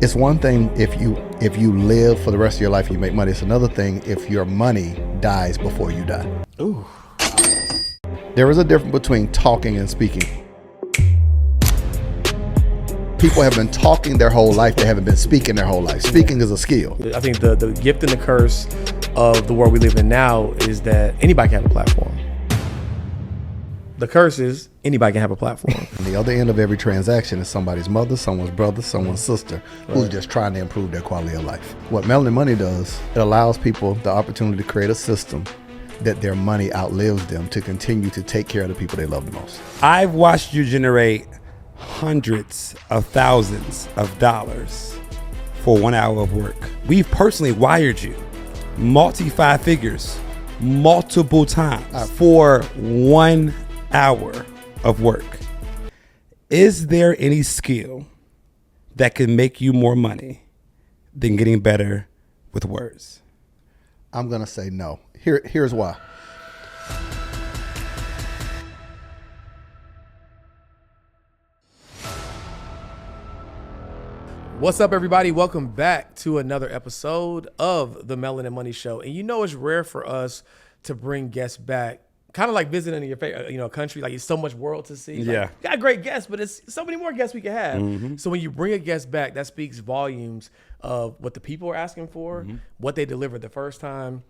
It's one thing if you live for the rest of your life and you make money. It's another thing if your money dies before you die. Ooh. There is a difference between talking and speaking. People have been talking their whole life. They haven't been speaking their whole life. Speaking is a skill. I think the gift and the curse of the world we live in now is that anybody can have a platform. The curse is anybody can have a platform. And the other end of every transaction is somebody's mother, someone's brother, someone's sister who's just trying to improve their quality of life. What Melanin Money does, it allows people the opportunity to create a system that their money outlives them to continue to take care of the people they love the most. I've watched you generate hundreds of thousands of dollars for 1 hour of work. We've personally wired you multi-five figures multiple times for 1 hour of work. Is there any skill that can make you more money than getting better with words? I'm going to say no. Here's why. What's up, everybody? Welcome back to another episode of the Melanin Money Show. And you know it's rare for us to bring guests back, kind of like visiting your favorite, country. Like, it's so much world to see. Yeah. Like, got great guests, but it's so many more guests we can have. Mm-hmm. So when you bring a guest back, that speaks volumes of what the people are asking for, what they delivered the first time,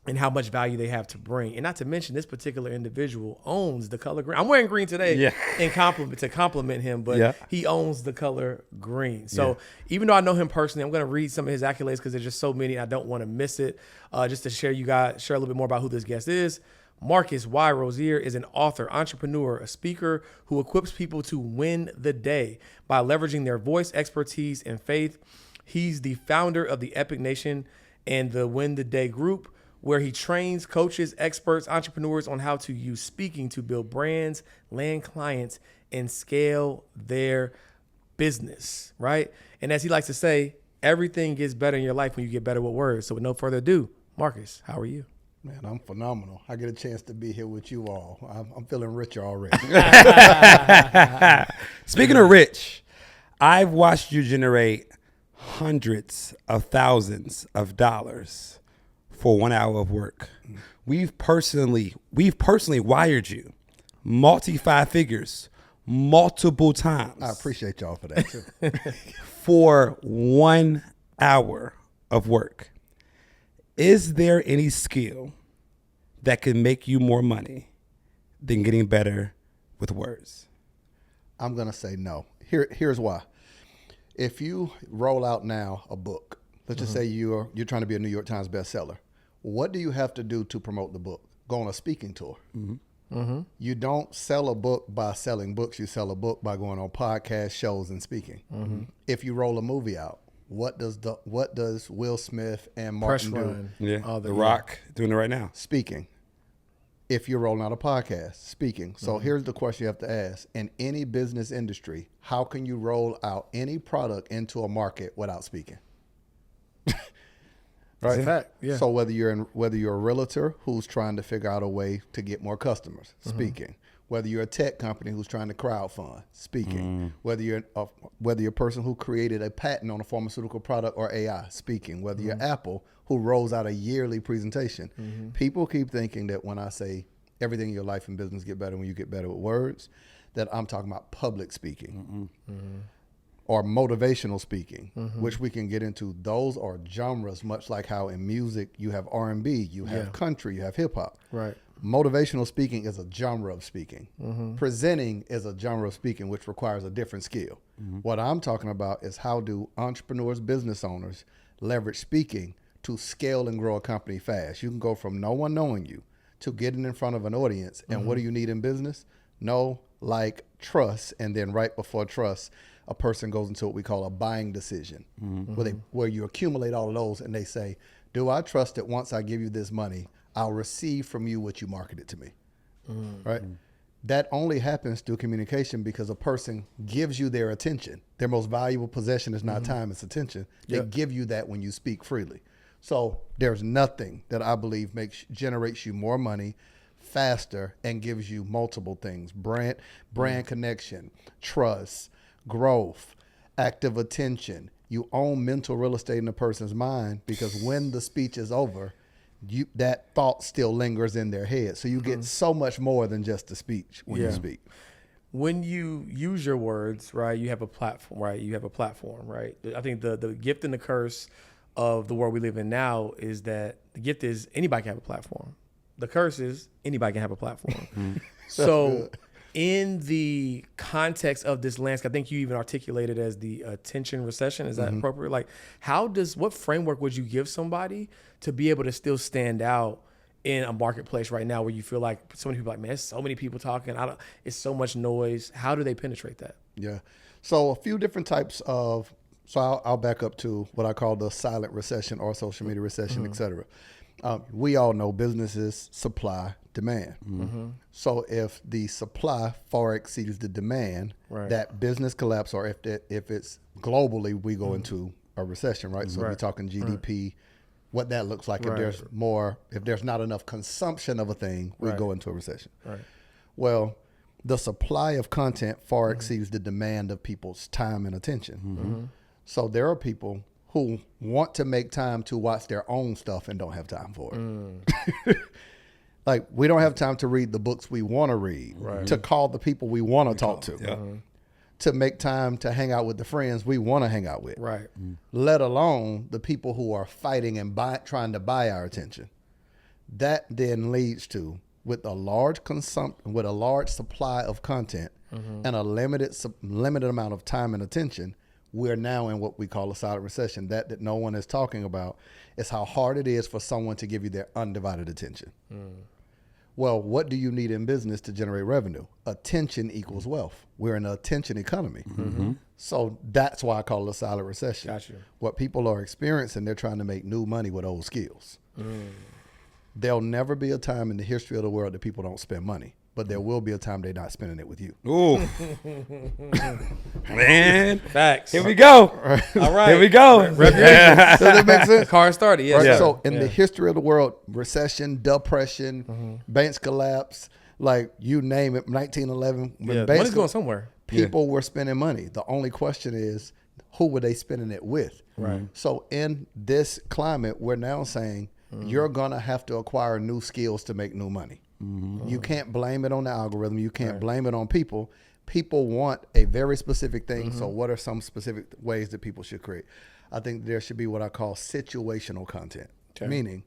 and how much value they have to bring. And not to mention, this particular individual owns the color green. I'm wearing green today in compliment him, but he owns the color green. So even though I know him personally, I'm going to read some of his accolades because there's just so many. I don't want to miss it. Just to share a little bit more about who this guest is. Marcus Y. Rosier is an author, entrepreneur, a speaker who equips people to win the day by leveraging their voice, expertise, and faith. He's the founder of the Epic Nation and the Win the Day group, where he trains coaches, experts, entrepreneurs on how to use speaking to build brands, land clients, and scale their business, right? And as he likes to say, everything gets better in your life when you get better with words. So with no further ado, Marcus, how are you? Man, I'm phenomenal. I get a chance to be here with you all. I'm feeling richer already. Speaking of rich, I've watched you generate hundreds of thousands of dollars for 1 hour of work. We've personally wired you multi-five figures multiple times. I appreciate y'all for that too. For 1 hour of work. Is there any skill that can make you more money than getting better with words? I'm going to say no. Here's why. If you roll out now a book, let's just say you're trying to be a New York Times bestseller. What do you have to do to promote the book? Go on a speaking tour. You don't sell a book by selling books. You sell a book by going on podcasts, shows, and speaking. If you roll a movie out, what does Will Smith and Martin do? Yeah, The Rock doing it right now. Speaking. If you're rolling out a podcast, speaking. So here's the question you have to ask. In any business industry, how can you roll out any product into a market without speaking? Right. Fact. Yeah. So whether you're a realtor who's trying to figure out a way to get more customers, speaking. Whether you're a tech company who's trying to crowdfund, speaking. Whether you're a person who created a patent on a pharmaceutical product or AI, speaking. Whether you're Apple who rolls out a yearly presentation. People keep thinking that when I say everything in your life and business get better when you get better with words, that I'm talking about public speaking. Or motivational speaking, which we can get into. Those are genres, much like how in music you have R&B, you have country, you have hip hop. Right. Motivational speaking is a genre of speaking. Presenting is a genre of speaking, which requires a different skill. What I'm talking about is how do entrepreneurs, business owners leverage speaking to scale and grow a company fast. You can go from no one knowing you to getting in front of an audience. And what do you need in business? Know, like, trust, and then right before trust, a person goes into what we call a buying decision, where you accumulate all of those and they say, do I trust that once I give you this money, I'll receive from you what you marketed to me, right? That only happens through communication because a person gives you their attention. Their most valuable possession is not time, it's attention. They give you that when you speak freely. So there's nothing that I believe generates you more money faster and gives you multiple things: brand connection, trust, growth, active attention, you own mental real estate in a person's mind, because when the speech is over, that thought still lingers in their head. So you get so much more than just the speech when you speak. When you use your words, right, you have a platform, right? You have a platform, right? I think the gift and the curse of the world we live in now is that the gift is anybody can have a platform. The curse is anybody can have a platform. So in the context of this landscape, I think you even articulated as the attention recession. Is that appropriate? Like, what framework would you give somebody to be able to still stand out in a marketplace right now where you feel like so many people are like, man, there's so many people talking. It's so much noise. How do they penetrate that? Yeah. So a few different types of, I'll back up to what I call the silent recession or social media recession, et cetera. We all know businesses supply demand. So if the supply far exceeds the demand, that business collapse, or if it's globally, we go into a recession, right? So we're talking GDP, what that looks like. If there's not enough consumption of a thing, we go into a recession. Well, the supply of content far exceeds the demand of people's time and attention. So there are people who want to make time to watch their own stuff and don't have time for it. Like, we don't have time to read the books we want to read, to call the people we want to talk to, to make time to hang out with the friends we want to hang out with, let alone the people who are fighting and trying to buy our attention. That then leads to, with a large supply of content and a limited amount of time and attention, we're now in what we call a silent recession. That no one is talking about is how hard it is for someone to give you their undivided attention. Well, what do you need in business to generate revenue? Attention equals wealth. We're in an attention economy. So that's why I call it a silent recession. Gotcha. What people are experiencing, they're trying to make new money with old skills. There'll never be a time in the history of the world that people don't spend money. But there will be a time they're not spending it with you. Ooh. Man. Facts. Here we go. All right. Here we go. Does that make sense? Car started, yes. Right? So in the history of the world, recession, depression, banks collapse, like you name it, 1911. When money's going somewhere. People were spending money. The only question is, who were they spending it with? Right. So in this climate, we're now saying you're going to have to acquire new skills to make new money. You can't blame it on the algorithm. You can't blame it on people. People want a very specific thing. So what are some specific ways that people should create? I think there should be what I call situational content. Meaning,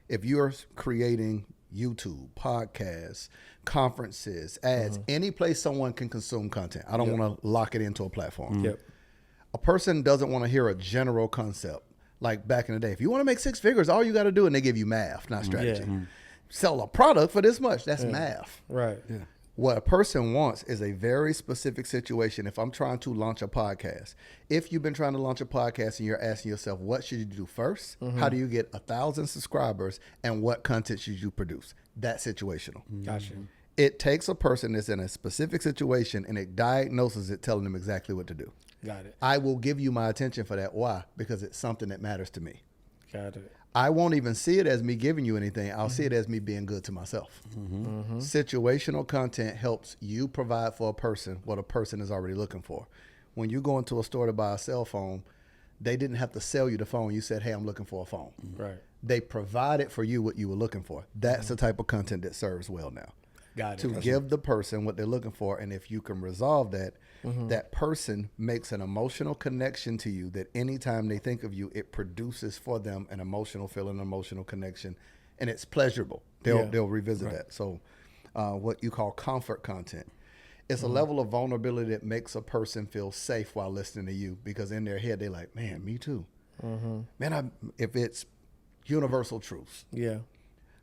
if you're creating YouTube, podcasts, conferences, ads, any place someone can consume content. I don't want to lock it into a platform. A person doesn't want to hear a general concept. Like back in the day, if you want to make 6 figures, all you got to do, and they give you math, not strategy. Sell a product for this much. That's math. Right. What a person wants is a very specific situation. If I'm trying to launch a podcast, if you've been trying to launch a podcast and you're asking yourself, what should you do first? How do you get 1,000 subscribers? And what content should you produce? That's situational. Gotcha. It takes a person that's in a specific situation and it diagnoses it, telling them exactly what to do. Got it. I will give you my attention for that. Why? Because it's something that matters to me. Got it. I won't even see it as me giving you anything. I'll see it as me being good to myself. Situational content helps you provide for a person what a person is already looking for. When you go into a store to buy a cell phone, they didn't have to sell you the phone. You said, hey, I'm looking for a phone. Right. They provided for you what you were looking for. That's the type of content that serves well now. Got it. To give the person what they're looking for. And if you can resolve that, that person makes an emotional connection to you that anytime they think of you, it produces for them an emotional feeling, emotional connection, and it's pleasurable. They'll revisit that. So what you call comfort content. It's a level of vulnerability that makes a person feel safe while listening to you, because in their head, they're like, man, me too. Man, if it's universal truths.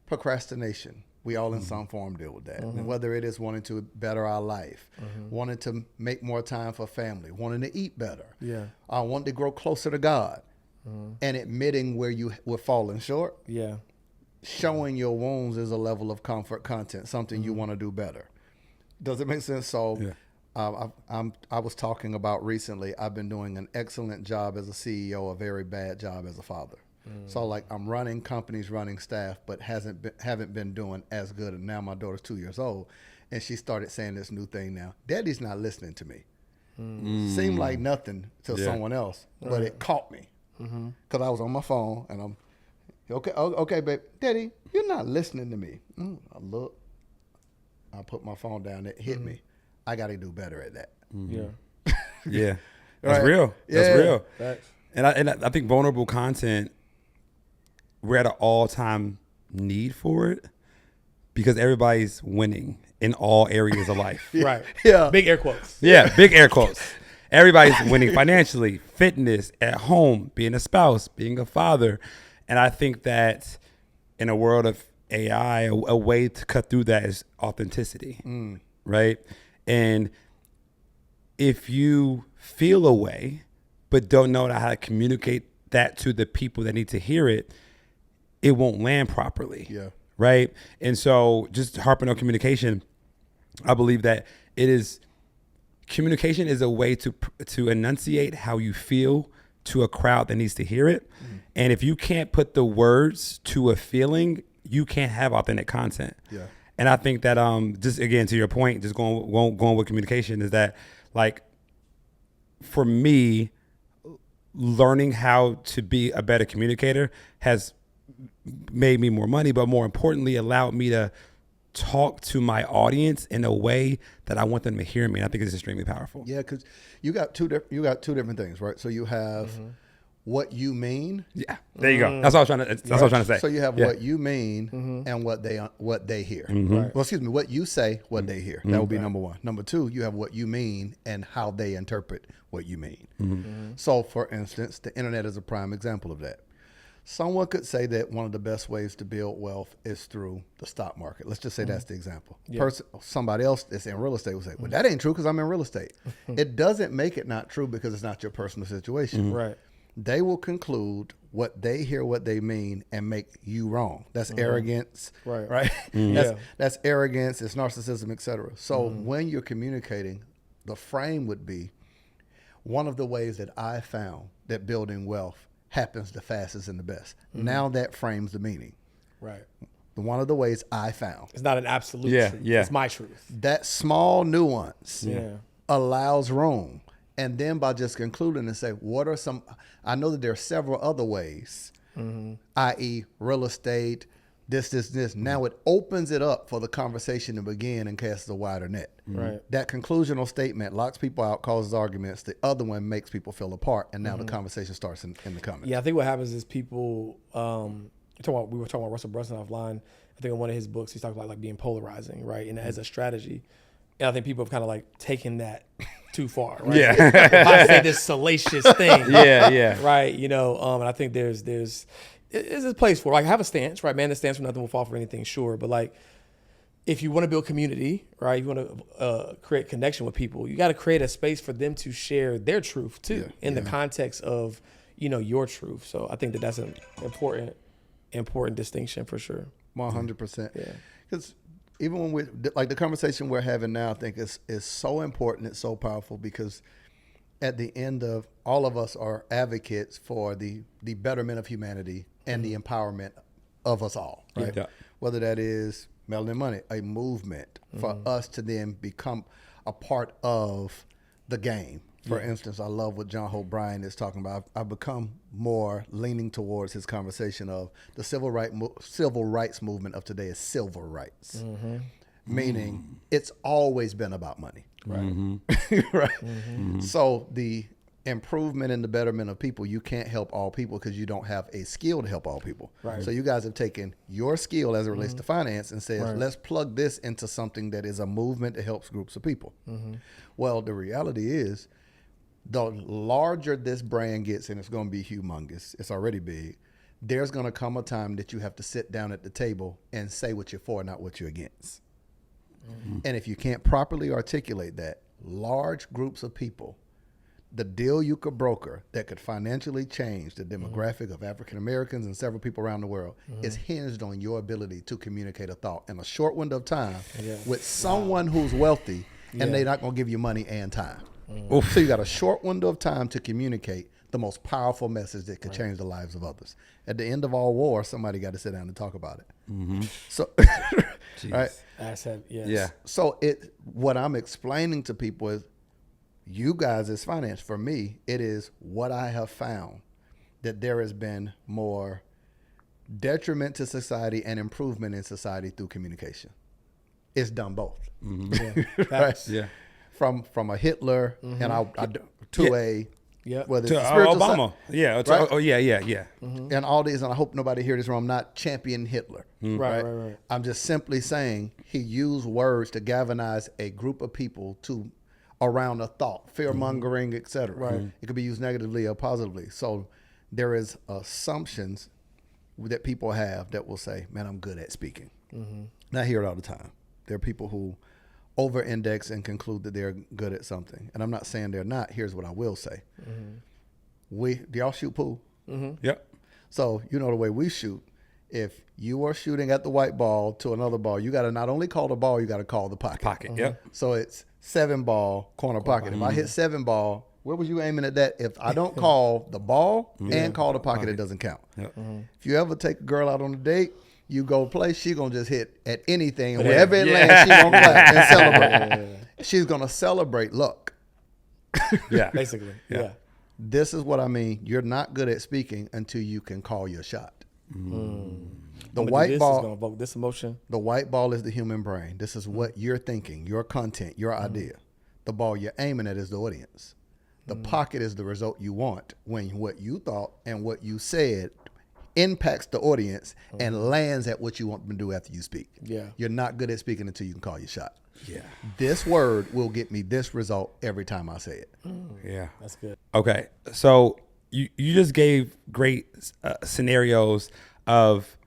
Procrastination. We all in some form deal with that. And whether it is wanting to better our life, wanting to make more time for family, wanting to eat better, wanting to grow closer to God, and admitting where you were falling short. Showing your wounds is a level of comfort content, something you want to do better. Does it make sense? So I was talking about recently, I've been doing an excellent job as a CEO, a very bad job as a father. So like I'm running companies, running staff, but haven't been doing as good. And now my daughter's 2 years old, and she started saying this new thing now. Daddy's not listening to me. Seemed like nothing to someone else, but it caught me because I was on my phone and I'm okay, babe, Daddy, you're not listening to me. I look, I put my phone down. It hit me. I got to do better at that. Yeah, that's real. That's real. And I think vulnerable content, we're at an all-time need for it because everybody's winning in all areas of life. Right. Yeah. Big air quotes. Yeah, big air quotes. Everybody's winning financially, fitness, at home, being a spouse, being a father. And I think that in a world of AI, a way to cut through that is authenticity, right? And if you feel a way but don't know how to communicate that to the people that need to hear it, it won't land properly. Yeah. Right. And so just harping on communication, I believe that communication is a way to enunciate how you feel to a crowd that needs to hear it. And if you can't put the words to a feeling, you can't have authentic content. Yeah. And I think that just again to your point, just going with communication is that, like, for me, learning how to be a better communicator has made me more money, but more importantly, allowed me to talk to my audience in a way that I want them to hear me. And I think it's extremely powerful. Yeah, because you got two different things, right? So you have what you mean. Yeah, there you go. That's what I was trying to say. So you have what you mean and what they hear. Right. Well, excuse me, what you say, what they hear. That would be number one. Number two, you have what you mean and how they interpret what you mean. So, for instance, the internet is a prime example of that. Someone could say that one of the best ways to build wealth is through the stock market. Let's just say that's the example. Somebody else that's in real estate will say, well, that ain't true because I'm in real estate. It doesn't make it not true because it's not your personal situation. Right. They will conclude what they hear, what they mean, and make you wrong. That's arrogance, right? That's arrogance, it's narcissism, etc. So when you're communicating, the frame would be one of the ways that I found that building wealth happens the fastest and the best. Now that frames the meaning. Right. One of the ways I found. It's not an absolute truth. Yeah. It's my truth. That small nuance allows room. And then by just concluding and say, what are some, I know that there are several other ways, i.e. real estate, this. Now it opens it up for the conversation to begin and casts a wider net. Right. That conclusional statement locks people out, causes arguments. The other one makes people feel apart. And now the conversation starts in the comments. Yeah, I think what happens is people, we were talking about Russell Brunson offline. I think in one of his books, he's talking about like being polarizing, right? And as a strategy. And I think people have kind of like taken that too far, right? Yeah. I say this salacious thing. Yeah. Right. You know, and I think there's a place for, like, have a stance, right? Man that stands for nothing will fall for anything, sure. But like, if you want to build community, right? You want to create connection with people, you got to create a space for them to share their truth too, in the context of, you know, your truth. So I think that that's an important distinction for sure. 100%. Yeah. Because even when we like the conversation we're having now, I think is so important. It's so powerful because at the end of all of us are advocates for the betterment of humanity and the empowerment of us all, right? Yeah. Whether that is Melanin Money, a movement for us to then become a part of the game. For instance, I love what John Hope Bryan is talking about. I've become more leaning towards his conversation of the civil rights movement of today is civil rights, meaning it's always been about money, right? Right. So the improvement and the betterment of people, you can't help all people because you don't have a skill to help all people. Right. So you guys have taken your skill as it relates to finance and said, let's plug this into something that is a movement that helps groups of people. Well, the reality is, the larger this brand gets, and it's going to be humongous, it's already big, there's going to come a time that you have to sit down at the table and say what you're for, not what you're against. And if you can't properly articulate that, large groups of people, the deal you could broker that could financially change the demographic of African Americans and several people around the world is hinged on your ability to communicate a thought in a short window of time with someone who's wealthy, and they're not going to give you money and time. So you got a short window of time to communicate the most powerful message that could change the lives of others. At the end of all war, somebody got to sit down and talk about it. So, right? I said, yes. Yeah. So what I'm explaining to people is you guys is finance. For me, it is what I have found that there has been more detriment to society and improvement in society through communication. It's done both. Right? Yeah. From a Hitler and a whether To it's a spiritual Obama. Yeah. right? Yeah. and all these, and I hope nobody hear this wrong. I'm not championing Hitler. Right. I'm just simply saying he used words to galvanize a group of people to around a thought, fear mongering, etc. Right. It could be used negatively or positively. So there is assumptions that people have that will say, "Man, I'm good at speaking." And I hear it all the time. There are people who over-index and conclude that they're good at something, and I'm not saying they're not. Here's what I will say: do y'all shoot pool? Yep. So you know the way we shoot. If you are shooting at the white ball to another ball, you got to not only call the ball, you got to call the pocket. Yep. So it's 7 ball, corner pocket. If I hit 7 ball, where was you aiming at that? If I don't call the ball and call the pocket, it doesn't count. Yep. If you ever take a girl out on a date, you go play, she going to just hit at anything. And wherever it lands, she going to clap and celebrate. She's going to celebrate luck. Yeah. Basically. Yeah. This is what I mean. You're not good at speaking until you can call your shot. The white ball is going to evoke this emotion. The white ball is the human brain. This is what you're thinking, your content, your idea. The ball you're aiming at is the audience. The pocket is the result you want when what you thought and what you said impacts the audience and lands at what you want them to do after you speak. Yeah. You're not good at speaking until you can call your shot. Yeah. This word will get me this result every time I say it. Yeah. That's good. Okay. So you just gave great scenarios of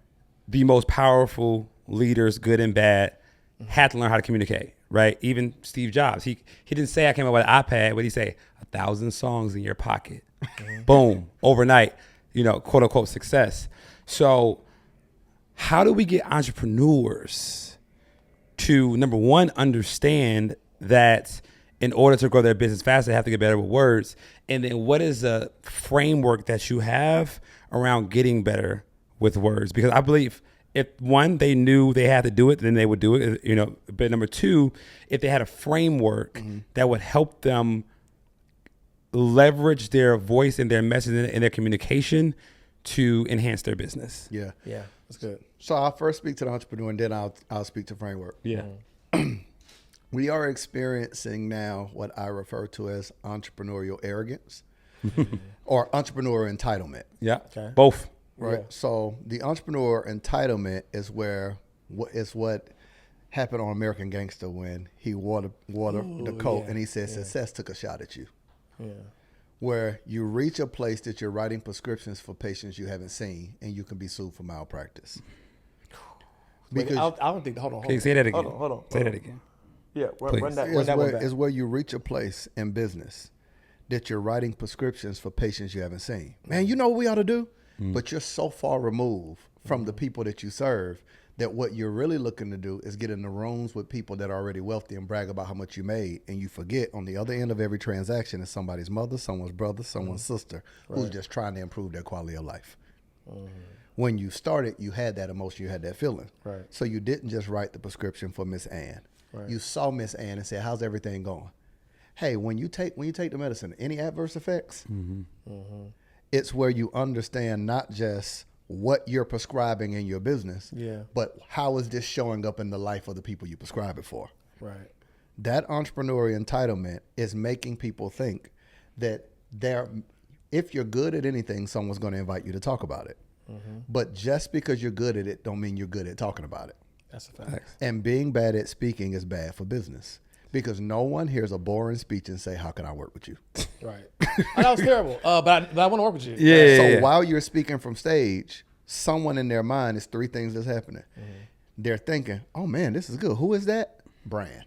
the most powerful leaders, good and bad, had to learn how to communicate, right? Even Steve Jobs, he didn't say I came up with an iPad, but he say 1,000 songs in your pocket. Boom, overnight, quote unquote success. So how do we get entrepreneurs to, number one, understand that in order to grow their business faster, they have to get better with words? And then what is the framework that you have around getting better with words? Because I believe if one, they knew they had to do it, then they would do it, but number two, if they had a framework that would help them leverage their voice and their message and their communication to enhance their business. Yeah. Yeah. That's good. So I'll first speak to the entrepreneur and then I'll speak to framework. Yeah. We are experiencing now what I refer to as entrepreneurial arrogance or entrepreneur entitlement. Yeah. Okay. Both. Right. Yeah. So the entrepreneur entitlement is what happened on American Gangster when he wore the coat and he said success took a shot at you. Yeah. Where you reach a place that you're writing prescriptions for patients you haven't seen and you can be sued for malpractice. Because I don't think. Hold on. Can you say that again? Hold on. Say that again. Yeah. Please. Run that one back. Is where you reach a place in business that you're writing prescriptions for patients you haven't seen. Man, you know what we ought to do? But you're so far removed from the people that you serve that what you're really looking to do is get in the rooms with people that are already wealthy and brag about how much you made. And you forget on the other end of every transaction is somebody's mother, someone's brother, someone's sister who's just trying to improve their quality of life. When you started, you had that emotion, you had that feeling. Right. So you didn't just write the prescription for Miss Ann. Right. You saw Miss Ann and said, how's everything going? Hey, when you take the medicine, any adverse effects? It's where you understand not just what you're prescribing in your business, but how is this showing up in the life of the people you prescribe it for? Right. That entrepreneurial entitlement is making people think that if you're good at anything, someone's going to invite you to talk about it. But just because you're good at it don't mean you're good at talking about it. That's a fact. And being bad at speaking is bad for business because no one hears a boring speech and say, how can I work with you? Right. That was terrible. But I want to work with you. So while you're speaking from stage, someone in their mind is 3 things that's happening. They're thinking, oh man, this is good. Who is that? Brand.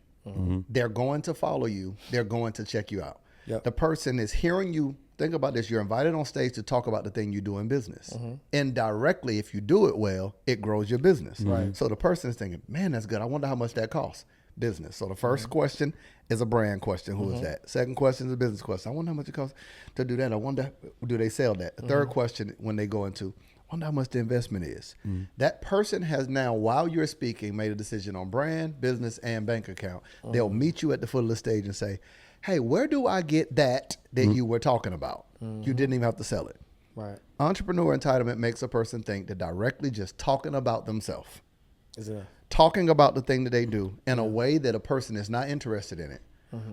They're going to follow you. They're going to check you out. Yep. The person is hearing you. Think about this. You're invited on stage to talk about the thing you do in business. Indirectly, if you do it well, it grows your business. Right. So the person is thinking, man, that's good. I wonder how much that costs. Business. So the first question is a brand question. Who is that? Second question is a business question. I wonder how much it costs to do that. I wonder, do they sell that? The third question, when they go into, I wonder how much the investment is. That person has now, while you're speaking, made a decision on brand, business, and bank account. They'll meet you at the foot of the stage and say, hey, where do I get that you were talking about? You didn't even have to sell it. Right. Entrepreneur entitlement makes a person think that directly just talking about themselves, Is it? talking about the thing that they do in a way that a person is not interested in it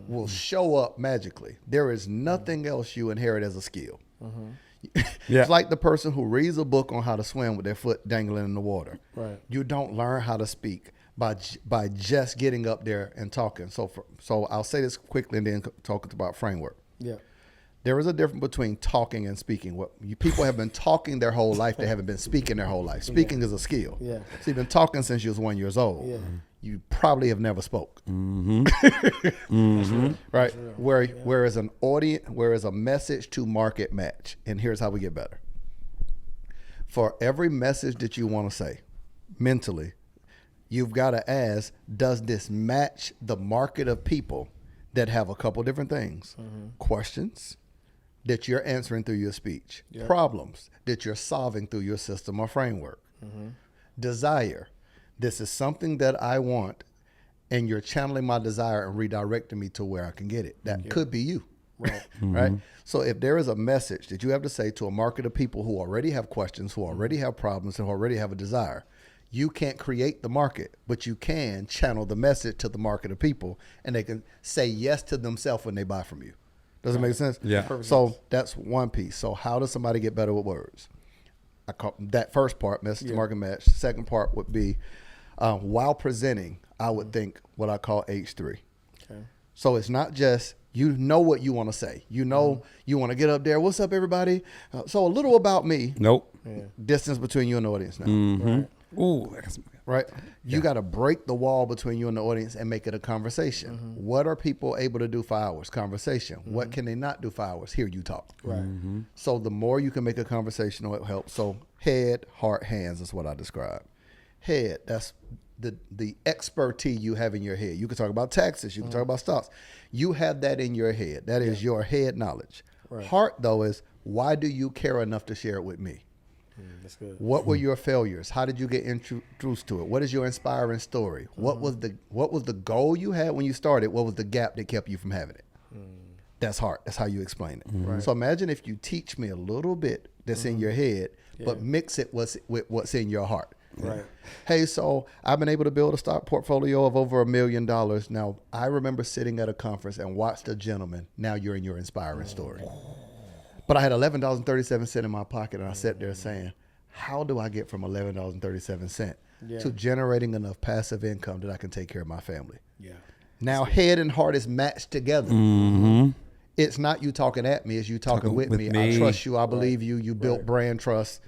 will show up magically. There is nothing else you inherit as a skill. It's like the person who reads a book on how to swim with their foot dangling in the water. Right. You don't learn how to speak by just getting up there and talking. So I'll say this quickly and then talk about framework. Yeah. There is a difference between talking and speaking. People have been talking their whole life. They haven't been speaking their whole life. Speaking is a skill. Yeah. So you've been talking since you was 1 year old. Yeah. You probably have never spoke. Right? Whereas a message to market match. And here's how we get better. For every message that you want to say mentally, you've got to ask, does this match the market of people that have a couple different things? Questions that you're answering through your speech. Yep. Problems that you're solving through your system or framework. Desire. This is something that I want, and you're channeling my desire and redirecting me to where I can get it. That could be you. Right. Right? So if there is a message that you have to say to a market of people who already have questions, who already have problems, and who already have a desire, you can't create the market, but you can channel the message to the market of people, and they can say yes to themselves when they buy from you. Does it make sense? Yeah. So that's one piece. So how does somebody get better with words? I call that first part, message to market match. Second part would be, while presenting, I would think what I call H3. Okay. So it's not just, you know what you want to say. You know you want to get up there. What's up, everybody? So a little about me. Nope. Distance between you and the audience now. Right. Ooh. Right? You got to break the wall between you and the audience and make it a conversation. What are people able to do for hours? Conversation. What can they not do for hours? Hear you talk. Right. So the more you can make a conversation, it helps. So head, heart, hands is what I describe. Head, that's the expertise you have in your head. You can talk about taxes. You can talk about stocks. You have that in your head. That is your head knowledge. Right. Heart, though, is why do you care enough to share it with me? That's good. What were your failures? How did you get introduced to it? What is your inspiring story? What was the goal you had when you started? What was the gap that kept you from having it? That's heart. That's how you explain it. Right. So imagine if you teach me a little bit that's in your head, but mix it with what's in your heart. Right. Hey, so I've been able to build a stock portfolio of over $1 million. Now, I remember sitting at a conference and watched a gentleman. Now you're in your inspiring story. But I had $11.37 in my pocket, and I sat there saying, how do I get from $11.37 to generating enough passive income that I can take care of my family? Yeah. Now, head and heart is matched together. It's not you talking at me, it's you talking with me. I trust you. I believe you. You built brand trust.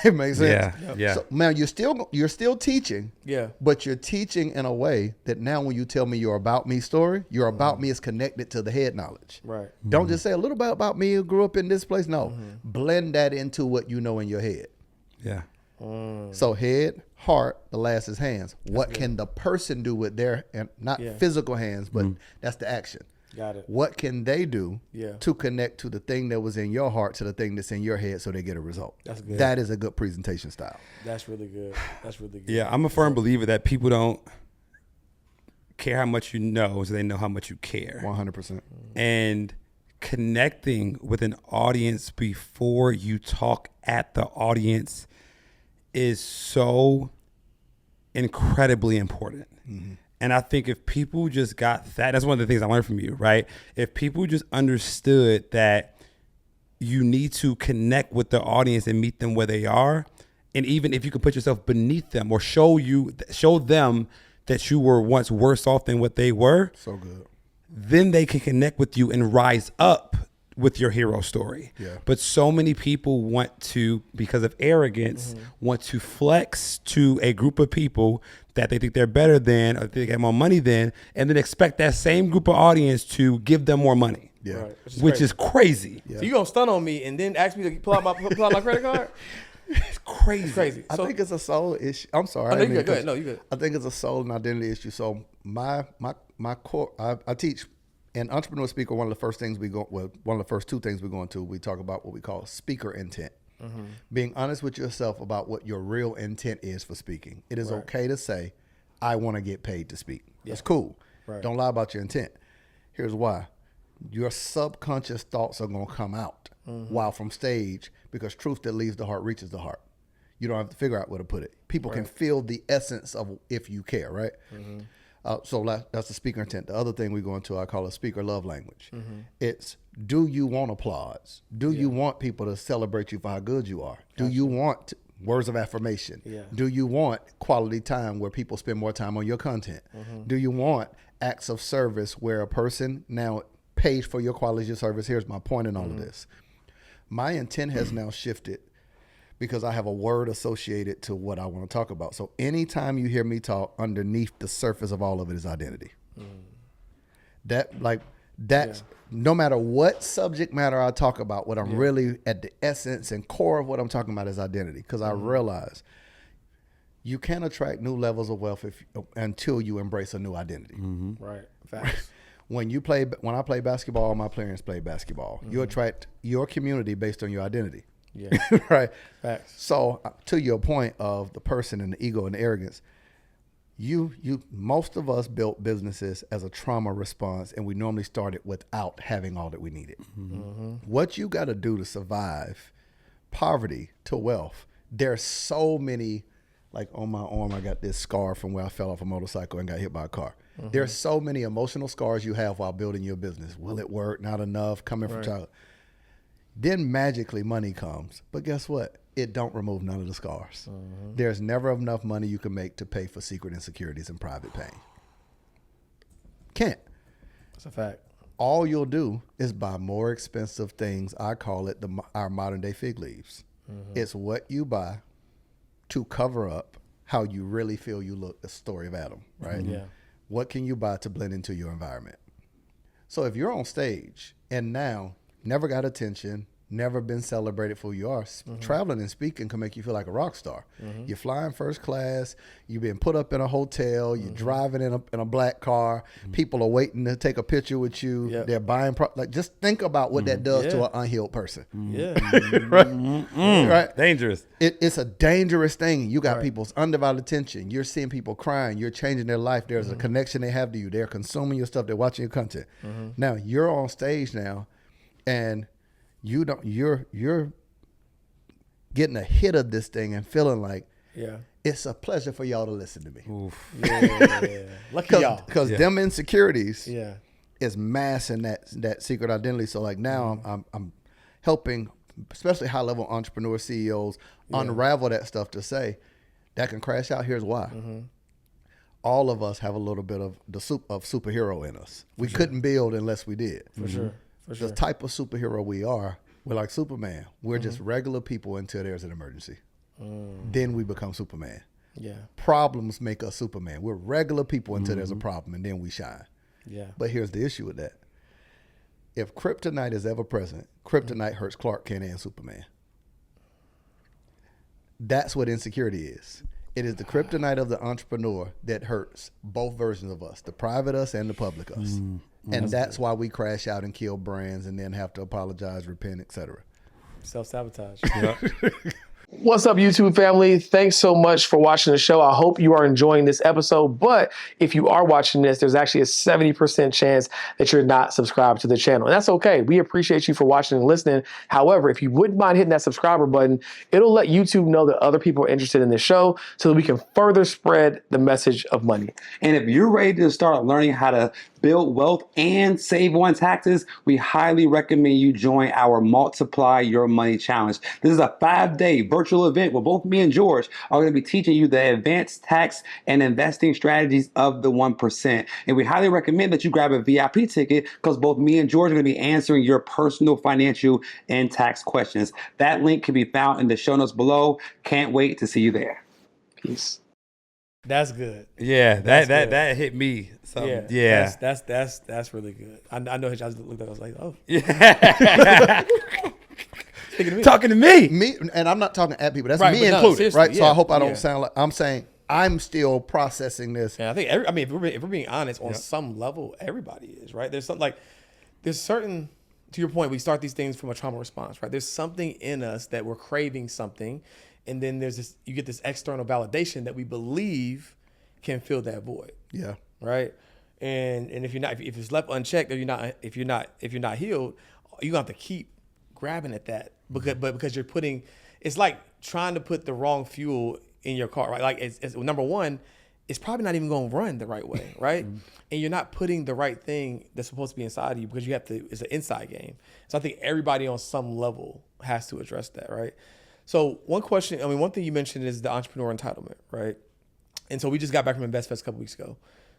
It makes sense. Yeah. So now you're still teaching. Yeah. But you're teaching in a way that now when you tell me your about me story, your about me is connected to the head knowledge. Right. Don't just say a little bit about me who grew up in this place. No. Blend that into what you know in your head. Yeah. So head, heart, the last is hands. What can the person do with their, and not physical hands, but that's the action. Got it. What can they do Yeah. to connect to the thing that was in your heart to the thing that's in your head so they get a result? That's good. That is a good presentation style. That's really good. That's really good. Yeah, I'm a firm believer that people don't care how much you know, so they know how much you care. 100%. And connecting with an audience before you talk at the audience is so incredibly important. And I think if people just got that's one of the things I learned from you, right? If people just understood that you need to connect with the audience and meet them where they are, and even if you could put yourself beneath them or show them that you were once worse off than what they were, So good. then they can connect with you and rise up with your hero story. Yeah. But so many people want to, because of arrogance, want to flex to a group of people that they think they're better than, or they get more money than, and then expect that same group of audience to give them more money. Yeah. Right. Which is crazy. So you gonna stun on me and then ask me to pull out my credit card? It's crazy. It's crazy. I think it's a soul issue. I'm sorry. Oh, no, I you didn't good. Go mean ahead. No, you good. I think it's a soul and identity issue. So my core, I teach in Entrepreneur Speaker. One of the first things one of the first two things we go into, we talk about what we call speaker intent. Being honest with yourself about what your real intent is for speaking. It is okay to say, I want to get paid to speak. That's cool. Right. Don't lie about your intent. Here's why. your subconscious thoughts are going to come out while from stage, because truth that leaves the heart reaches the heart. You don't have to figure out where to put it. People can feel the essence of if you care, right? So that's the speaker intent. The other thing we go into, I call it speaker love language. It's, do you want applause? Do you want people to celebrate you for how good you are? Do you want words of affirmation? Do you want quality time where people spend more time on your content? Do you want acts of service where a person now pays for your quality of service? Here's my point in all of this. My intent has now shifted because I have a word associated to what I want to talk about. So anytime you hear me talk, underneath the surface of all of it is identity. No matter what subject matter I talk about, what I'm really at the essence and core of what I'm talking about is identity. Because I realize you can't attract new levels of wealth until you embrace a new identity. Right. Facts. When I play basketball, all my players play basketball. You attract your community based on your identity. Yeah. Right. Facts. So to your point of the person and the ego and the arrogance, most of us built businesses as a trauma response, and we normally started without having all that we needed. What you got to do to survive poverty to wealth, there's so many, like on my arm, I got this scar from where I fell off a motorcycle and got hit by a car. There's so many emotional scars you have while building your business. Will it work? Not enough. Coming from childhood. Then magically money comes. But guess what? It don't remove none of the scars. There's never enough money you can make to pay for secret insecurities and private pain. Can't. That's a fact. All you'll do is buy more expensive things. I call it our modern day fig leaves. It's what you buy to cover up how you really feel you look. The story of Adam, right? Yeah. What can you buy to blend into your environment? So if you're on stage and now never got attention, never been celebrated for who you are, traveling and speaking can make you feel like a rock star. You're flying first class, you've been put up in a hotel, you're driving in a black car, people are waiting to take a picture with you, they're buying, just think about what that does to an unhealed person. Right? Dangerous. It's a dangerous thing. You got people's undivided attention. You're seeing people crying. You're changing their life. There's a connection they have to you. They're consuming your stuff. They're watching your content. Now you're on stage now, and you're getting a hit of this thing and feeling like it's a pleasure for y'all to listen to me. Lucky y'all. Because them insecurities is massing that secret identity. So like now I'm helping, especially high level entrepreneur CEOs, unravel that stuff to say that can crash out. Here's why. All of us have a little bit of superhero in us. We couldn't build unless we did. For sure. The type of superhero we are, we're like Superman. We're just regular people until there's an emergency. Then we become Superman. Problems make us Superman. We're regular people until there's a problem, and then we shine. But here's the issue with that. If kryptonite is ever present, kryptonite hurts Clark Kent and Superman. That's what insecurity is. It is the kryptonite of the entrepreneur that hurts both versions of us, the private us and the public us. And that's why we crash out and kill brands and then have to apologize, repent, etc. Self-sabotage. What's up, YouTube family? Thanks so much for watching the show. I hope you are enjoying this episode. But if you are watching this, there's actually a 70% chance that you're not subscribed to the channel. And that's okay. We appreciate you for watching and listening. However, if you wouldn't mind hitting that subscriber button, it'll let YouTube know that other people are interested in this show so that we can further spread the message of money. And if you're ready to start learning how to build wealth and save on taxes, we highly recommend you join our Multiply Your Money Challenge. This is a 5-day virtual event where both me and George are going to be teaching you the advanced tax and investing strategies of the 1%. And we highly recommend that you grab a VIP ticket because both me and George are going to be answering your personal financial and tax questions. That link can be found in the show notes below. Can't wait to see you there. Peace. That's good. Yeah, that hit me. That's really good. I know I just looked at it, I was like, oh. Talking to me. Me, and I'm not talking at people. That's me included, right? So I hope I don't sound like I'm saying I'm still processing this. Yeah, I think if we're being honest, on some level, everybody is, right? There's something like there's certain, to your point, we start these things from a trauma response, right? There's something in us that we're craving something, and then there's this, you get this external validation that we believe can fill that void. Yeah. Right. and if you're not, if it's left unchecked, or if you're not healed, you're gonna have to keep grabbing at that because you're putting, it's like trying to put the wrong fuel in your car, right? Like it's number one, it's probably not even going to run the right way, right? And you're not putting the right thing that's supposed to be inside of you because you have to, it's an inside game. So I think everybody on some level has to address that, right? So one thing you mentioned is the entrepreneur entitlement, right? And so we just got back from InvestFest a couple weeks ago.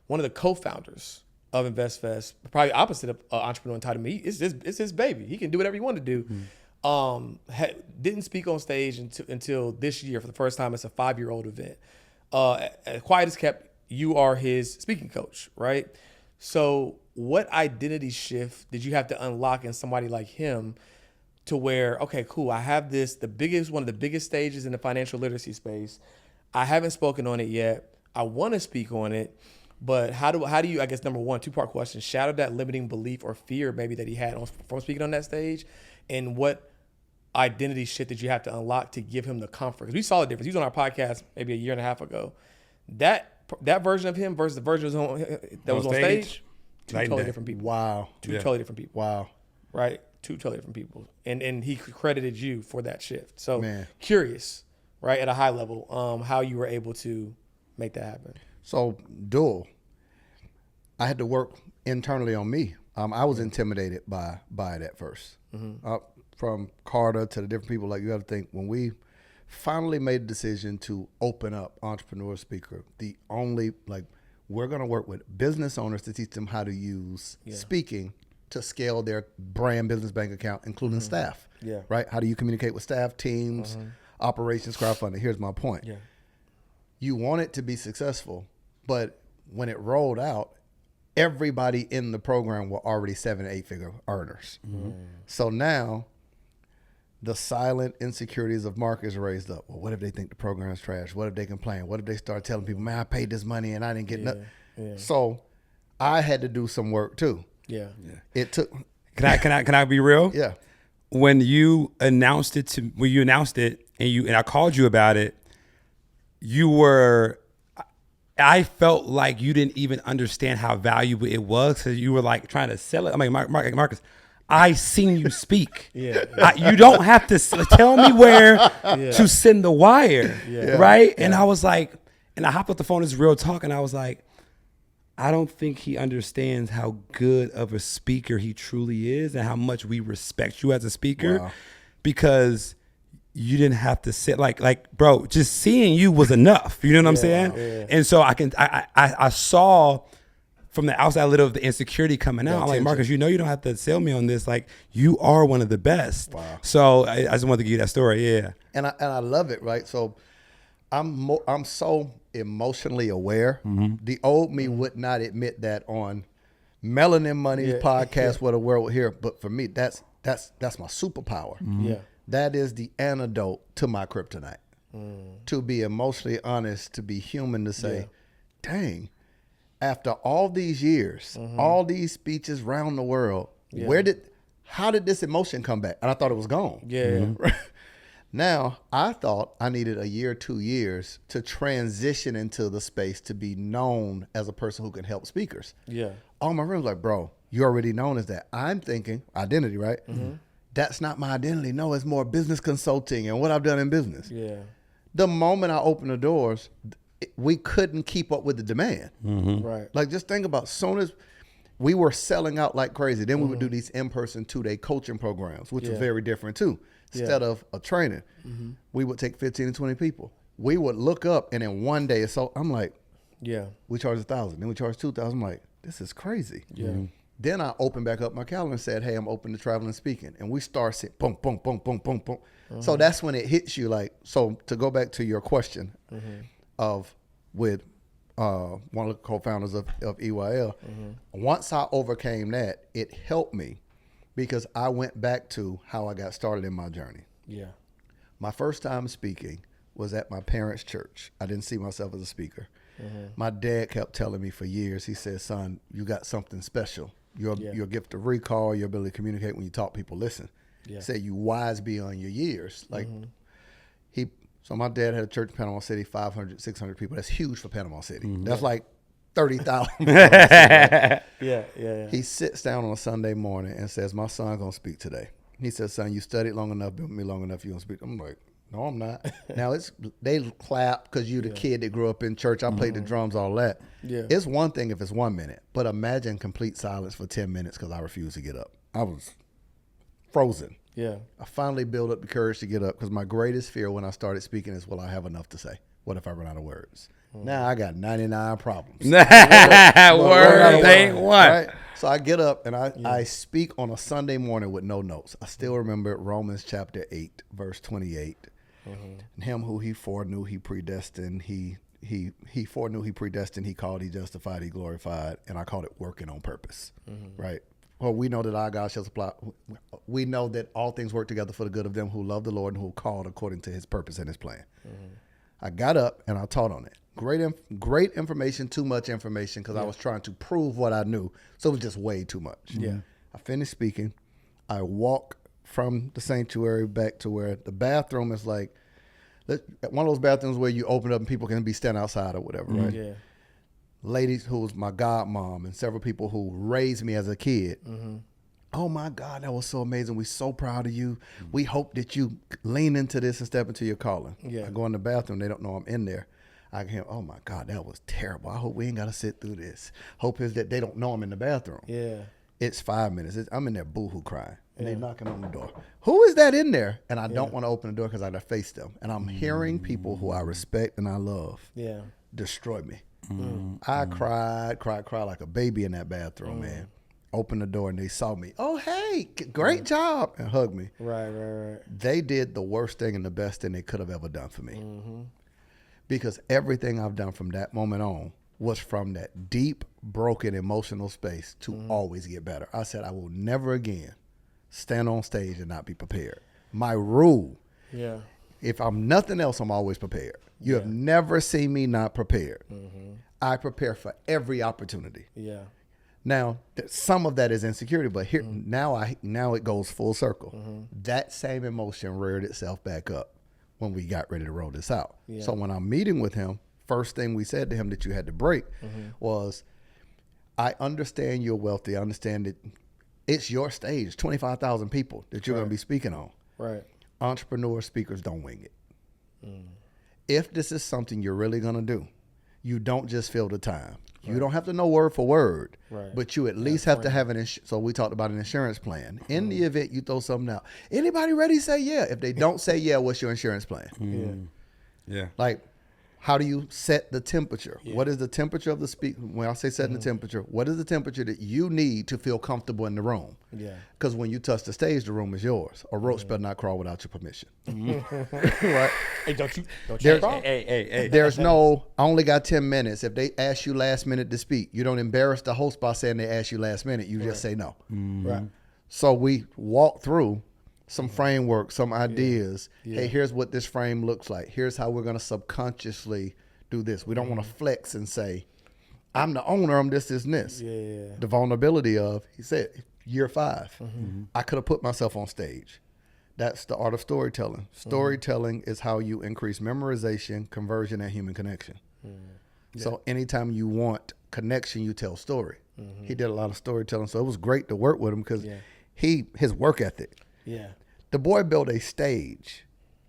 One of the co-founders of InvestFest, probably opposite of entrepreneur entitlement, it's his baby. He can do whatever he wanted to do. Didn't speak on stage until this year for the first time. It's a 5-year-old event. Quiet as kept, you are his speaking coach, right? So what identity shift did you have to unlock in somebody like him to where, okay, cool, I have one of the biggest stages in the financial literacy space. I haven't spoken on it yet. I want to speak on it, but how do you, I guess, number one, 2-part question, shatter that limiting belief or fear maybe that he had from speaking on that stage, and what identity shit did you have to unlock to give him the comfort? Because we saw the difference. He was on our podcast maybe a year and a half ago. That version of him versus the version that was on stage, two totally different people. Wow. Two totally different people. Wow. Right? Two totally different people. And he credited you for that shift. So Man. Curious, right, at a high level, how you were able to make that happen. So dual. I had to work internally on me. I was intimidated by it at first. From Carter to the different people, like you have to think, when we finally made a decision to open up Entrepreneur Speaker, we're going to work with business owners to teach them how to use speaking to scale their brand business bank account, including staff. Yeah. Right? How do you communicate with staff, teams, operations, crowdfunding? Here's my point. Yeah. You want it to be successful, but when it rolled out, everybody in the program were already 7 to 8 figure earners. So now the silent insecurities of Marcus raised up. Well, what if they think the program's trash? What if they complain? What if they start telling people, man, I paid this money and I didn't get nothing? Yeah. So I had to do some work too. Yeah. It took. Can I be real? Yeah. When you announced it and I called you about it, I felt like you didn't even understand how valuable it was, because you were like trying to sell it. I mean, Marcus, I seen you speak. You don't have to tell me where to send the wire, right? And I was like, and I hopped off the phone, this real talk, and I was like, I don't think he understands how good of a speaker he truly is and how much we respect you as a speaker, because you didn't have to sit like, bro, just seeing you was enough. You know what I'm saying? Yeah. And so I saw from the outside a little of the insecurity coming out. I'm like, Marcus, you don't have to sell me on this. Like, you are one of the best. Wow. So I just wanted to give you that story. Yeah. And I love it. Right. So I'm so emotionally aware. The old me would not admit that on Melanin Money's podcast, What a World Would Hear. But for me, that's my superpower. Yeah. That is the antidote to my kryptonite. To be emotionally honest, to be human, to say, dang, after all these years, all these speeches around the world, how did this emotion come back? And I thought it was gone. Now, I thought I needed a year, 2 years to transition into the space to be known as a person who can help speakers. All my friends were like, bro, you're already known as that. I'm thinking identity, right? That's not my identity. No, it's more business consulting and what I've done in business. The moment I opened the doors, we couldn't keep up with the demand. Right. Like, just think about, soon as we were selling out like crazy, then we would do these in-person 2-day coaching programs, which was very different too. Instead of a training, we would take 15 to 20 people. We would look up, and in one day, I'm like, we charge 1,000, then we charge 2,000. I'm like, this is crazy. Then I opened back up my calendar and said, hey, I'm open to traveling and speaking. And we start saying, boom, boom, boom, boom, boom, boom. So that's when it hits you. Like, so to go back to your question with one of the co-founders of EYL, once I overcame that, it helped me because I went back to how I got started in my journey. My first time speaking was at my parents' church. I didn't see myself as a speaker. My dad kept telling me for years, he said, son, you got something special. Your gift of recall, your ability to communicate when you talk, people listen. He said you wise beyond your years. Like so my dad had a church in Panama City, 500, 600 people. That's huge for Panama City. That's like 30,000. Yeah. He sits down on a Sunday morning and says, my son going to speak today. He says, son, you studied long enough, been with me long enough, you going to speak. I'm like, no, I'm not. Now, they clap because you the kid that grew up in church. I played the drums, all that. Yeah. It's one thing if it's 1 minute, but imagine complete silence for 10 minutes because I refused to get up. I was frozen. Yeah. I finally built up the courage to get up because my greatest fear when I started speaking is, will I have enough to say? What if I run out of words? Now I got 99 problems. Words ain't one. Right? So I get up and I speak on a Sunday morning with no notes. I still remember Romans chapter 8, verse 28. And him who he foreknew, he predestined. He foreknew, he predestined. He called, he justified, he glorified. And I called it working on purpose. Right? Well, we know that our God shall supply. We know that all things work together for the good of them who love the Lord and who are called according to his purpose and his plan. I got up and I taught on it. Great information, too much information because I was trying to prove what I knew. So it was just way too much. Yeah. I finished speaking. I walk from the sanctuary back to where the bathroom is like, one of those bathrooms where you open up and people can be standing outside or whatever, right? Yeah. Ladies who was my godmom and several people who raised me as a kid. Oh my God, that was so amazing. We're so proud of you. We hope that you lean into this and step into your calling. Yeah. I go in the bathroom, they don't know I'm in there. I can hear, oh my God, that was terrible. I hope we ain't got to sit through this. Hope is that they don't know I'm in the bathroom. Yeah. It's 5 minutes. I'm in there boohoo crying. And they knocking on the door. Who is that in there? And I don't want to open the door because I got to face them. And I'm hearing people who I respect and I love destroy me. I cried like a baby in that bathroom, man. Opened the door and they saw me. Oh, hey, great job. And hugged me. Right. They did the worst thing and the best thing they could have ever done for me. Because everything I've done from that moment on was from that deep, broken, emotional space to always get better. I said, I will never again stand on stage and not be prepared. My rule, if I'm nothing else, I'm always prepared. You have never seen me not prepared. I prepare for every opportunity. Yeah. Now, some of that is insecurity, but here now it goes full circle. That same emotion reared itself back up when we got ready to roll this out. So when I'm meeting with him, first thing we said to him that you had to break was, I understand you're wealthy. I understand that it's your stage, 25,000 people that you're going to be speaking on. Right. Entrepreneur speakers don't wing it. If this is something you're really going to do, you don't just fill the time. You don't have to know word for word, but you at least have to have so we talked about an insurance plan. In the event you throw something out, anybody ready to say yeah? If they don't say yeah, what's your insurance plan? Yeah. Like, how do you set the temperature? What is the temperature of the speaker? When I say setting the temperature, what is the temperature that you need to feel comfortable in the room? Yeah. Because when you touch the stage, the room is yours. A roach better not crawl without your permission. Right. Hey, don't you crawl? Hey. There's no, I only got 10 minutes. If they ask you last minute to speak, you don't embarrass the host by saying they asked you last minute. You just say no. Right. So we walk through some framework, some ideas. Hey, here's what this frame looks like. Here's how we're going to subconsciously do this. We don't want to flex and say, I'm the owner, I'm this, and this. The vulnerability of, he said, year 5, I could have put myself on stage. That's the art of storytelling. Storytelling is how you increase memorization, conversion, and human connection. So anytime you want connection, you tell story. He did a lot of storytelling, so it was great to work with him because his work ethic. Yeah. The boy built a stage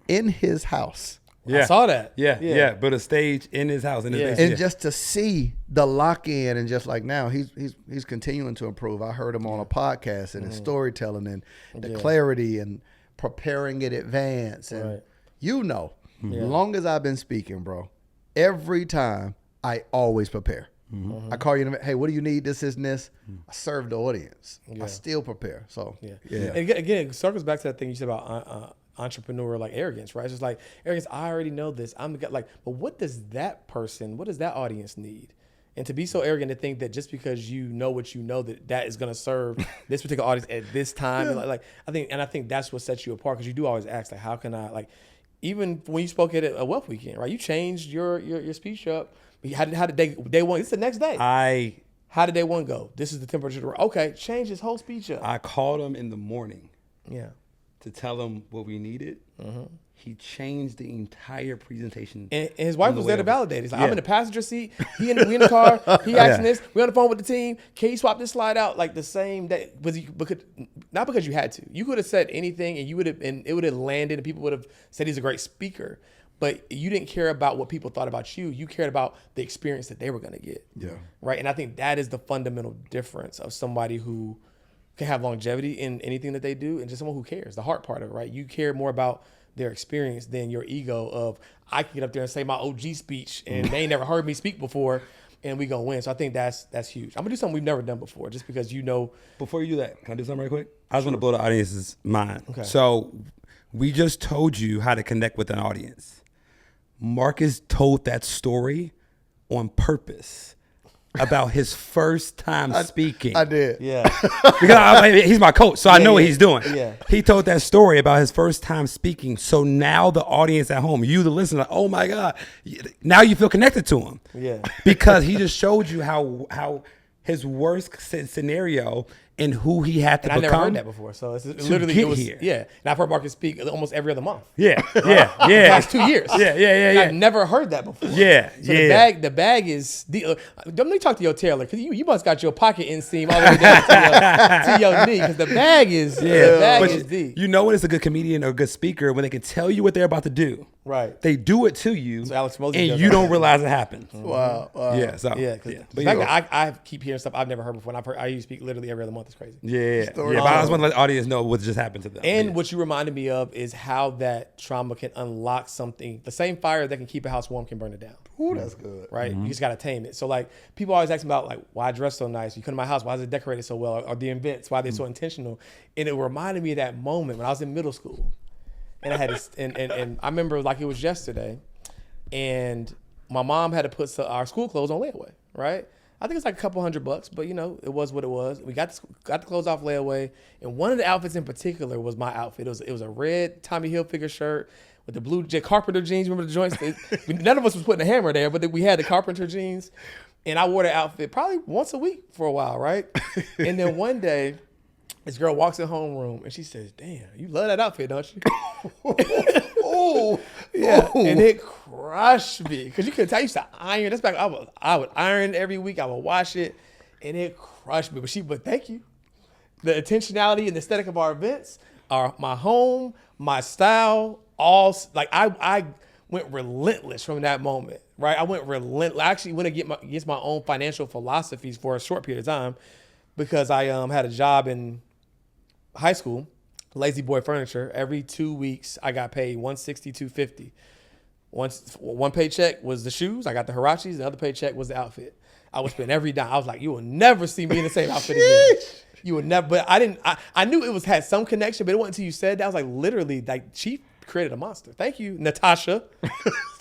in his house. I saw that. Yeah. Built a stage in his house. And just to see the lock in and just like now, he's continuing to improve. I heard him on a podcast and his storytelling and the clarity and preparing in advance. And as long as I've been speaking, bro, every time I always prepare. I call you, hey, what do you need? This, and this. I serve the audience. I still prepare. So, And again, it circles back to that thing you said about entrepreneur, like arrogance, right? It's just like arrogance. I already know this. I'm the guy. Like, but what does that audience need? And to be so arrogant to think that just because you know what you know, that is going to serve this particular audience at this time. I think that's what sets you apart, because you do always ask, like, how can I, like, even when you spoke at a wealth weekend, right? You changed your speech up. How did day one? It's the next day. How did day one go? This is the temperature. Okay, change his whole speech up. I called him in the morning. Yeah. To tell him what we needed. he changed the entire presentation. And his wife was there to validate. He's like, Yeah. I'm in the passenger seat. We in the car. He asking this. We on the phone with the team. Can you swap this slide out like the same day? Not because you had to. You could have said anything, and it would have landed, and people would have said he's a great speaker. But you didn't care about what people thought about you. You cared about the experience that they were going to get. Yeah. Right. And I think that is the fundamental difference of somebody who can have longevity in anything that they do, and just someone who cares. The heart part of it, right? You care more about their experience than your ego of, I can get up there and say my OG speech and they ain't never heard me speak before and we gonna win. So I think that's huge. I'm gonna do something we've never done before, just because Before you do that, can I do something right quick? I just want to blow the audience's mind. Okay. So we just told you how to connect with an audience. Marcus told that story on purpose about his first time speaking. I did. Yeah. Because he's my coach, so I know what he's doing. Yeah. He told that story about his first time speaking. So now the audience at home, you the listener, oh my God, now you feel connected to him. Yeah. Because he just showed you how his worst scenario and who he had to And I become. never heard that before. So it's literally, get it was, here. yeah. And I've heard Marcus speak almost every other month. Yeah. The past 2 years. Yeah. I've never heard that before. Yeah, So yeah. the bag is let me talk to your tailor, because you must got your pocket inseam all the way down to your knee, because the bag is But deep. you know when it's a good comedian or a good speaker when they can tell you what they're about to do. Right. They do it to you, So Alex Moses does and you that. don't realize it happens. Wow. Yeah. So Yeah, because But the you fact know, that I keep hearing stuff I've never heard before, and I speak literally every other month is crazy. yeah. Story. But I just want to let the audience know what just happened to them. And Yeah. what you reminded me of is how that trauma can unlock something. The same fire that can keep a house warm can burn it down. Ooh, that's good. Right? Mm-hmm. You just got to tame it. So like people always ask me about like, why I dress so nice? You come to my house, why is it decorated so well? Or the events, why are they so intentional? And it reminded me of that moment when I was in middle school. And I had this, and I remember like it was yesterday, and my mom had to put our school clothes on layaway, right? I think it's like a couple $100, but it was what it was. We got the clothes off layaway, and one of the outfits in particular was my outfit. It was a red Tommy Hilfiger shirt with the blue Carpenter jeans. Remember the joints? None of us was putting a hammer there, but we had the Carpenter jeans, and I wore the outfit probably once a week for a while, right? And then one day, this girl walks in homeroom and she says, "Damn, you love that outfit, don't you?" Oh, yeah. And it crushed me, because you could tell I used to iron. That's back. I would iron every week. I would wash it, and it crushed me. But thank you. The intentionality and the aesthetic of our events, my home, my style, all like I went relentless from that moment. Right, I went relentless. I actually went against my own financial philosophies for a short period of time, because I had a job in high school, Lazy Boy Furniture. Every 2 weeks, I got paid $160, $250. One paycheck was the shoes. I got the Hirachis. The other paycheck was the outfit. I would spend every dime. I was like, you will never see me in the same outfit again. You would never. But I didn't. I knew it had some connection, but it wasn't until you said that. I was like, literally, like she created a monster. Thank you, Natasha.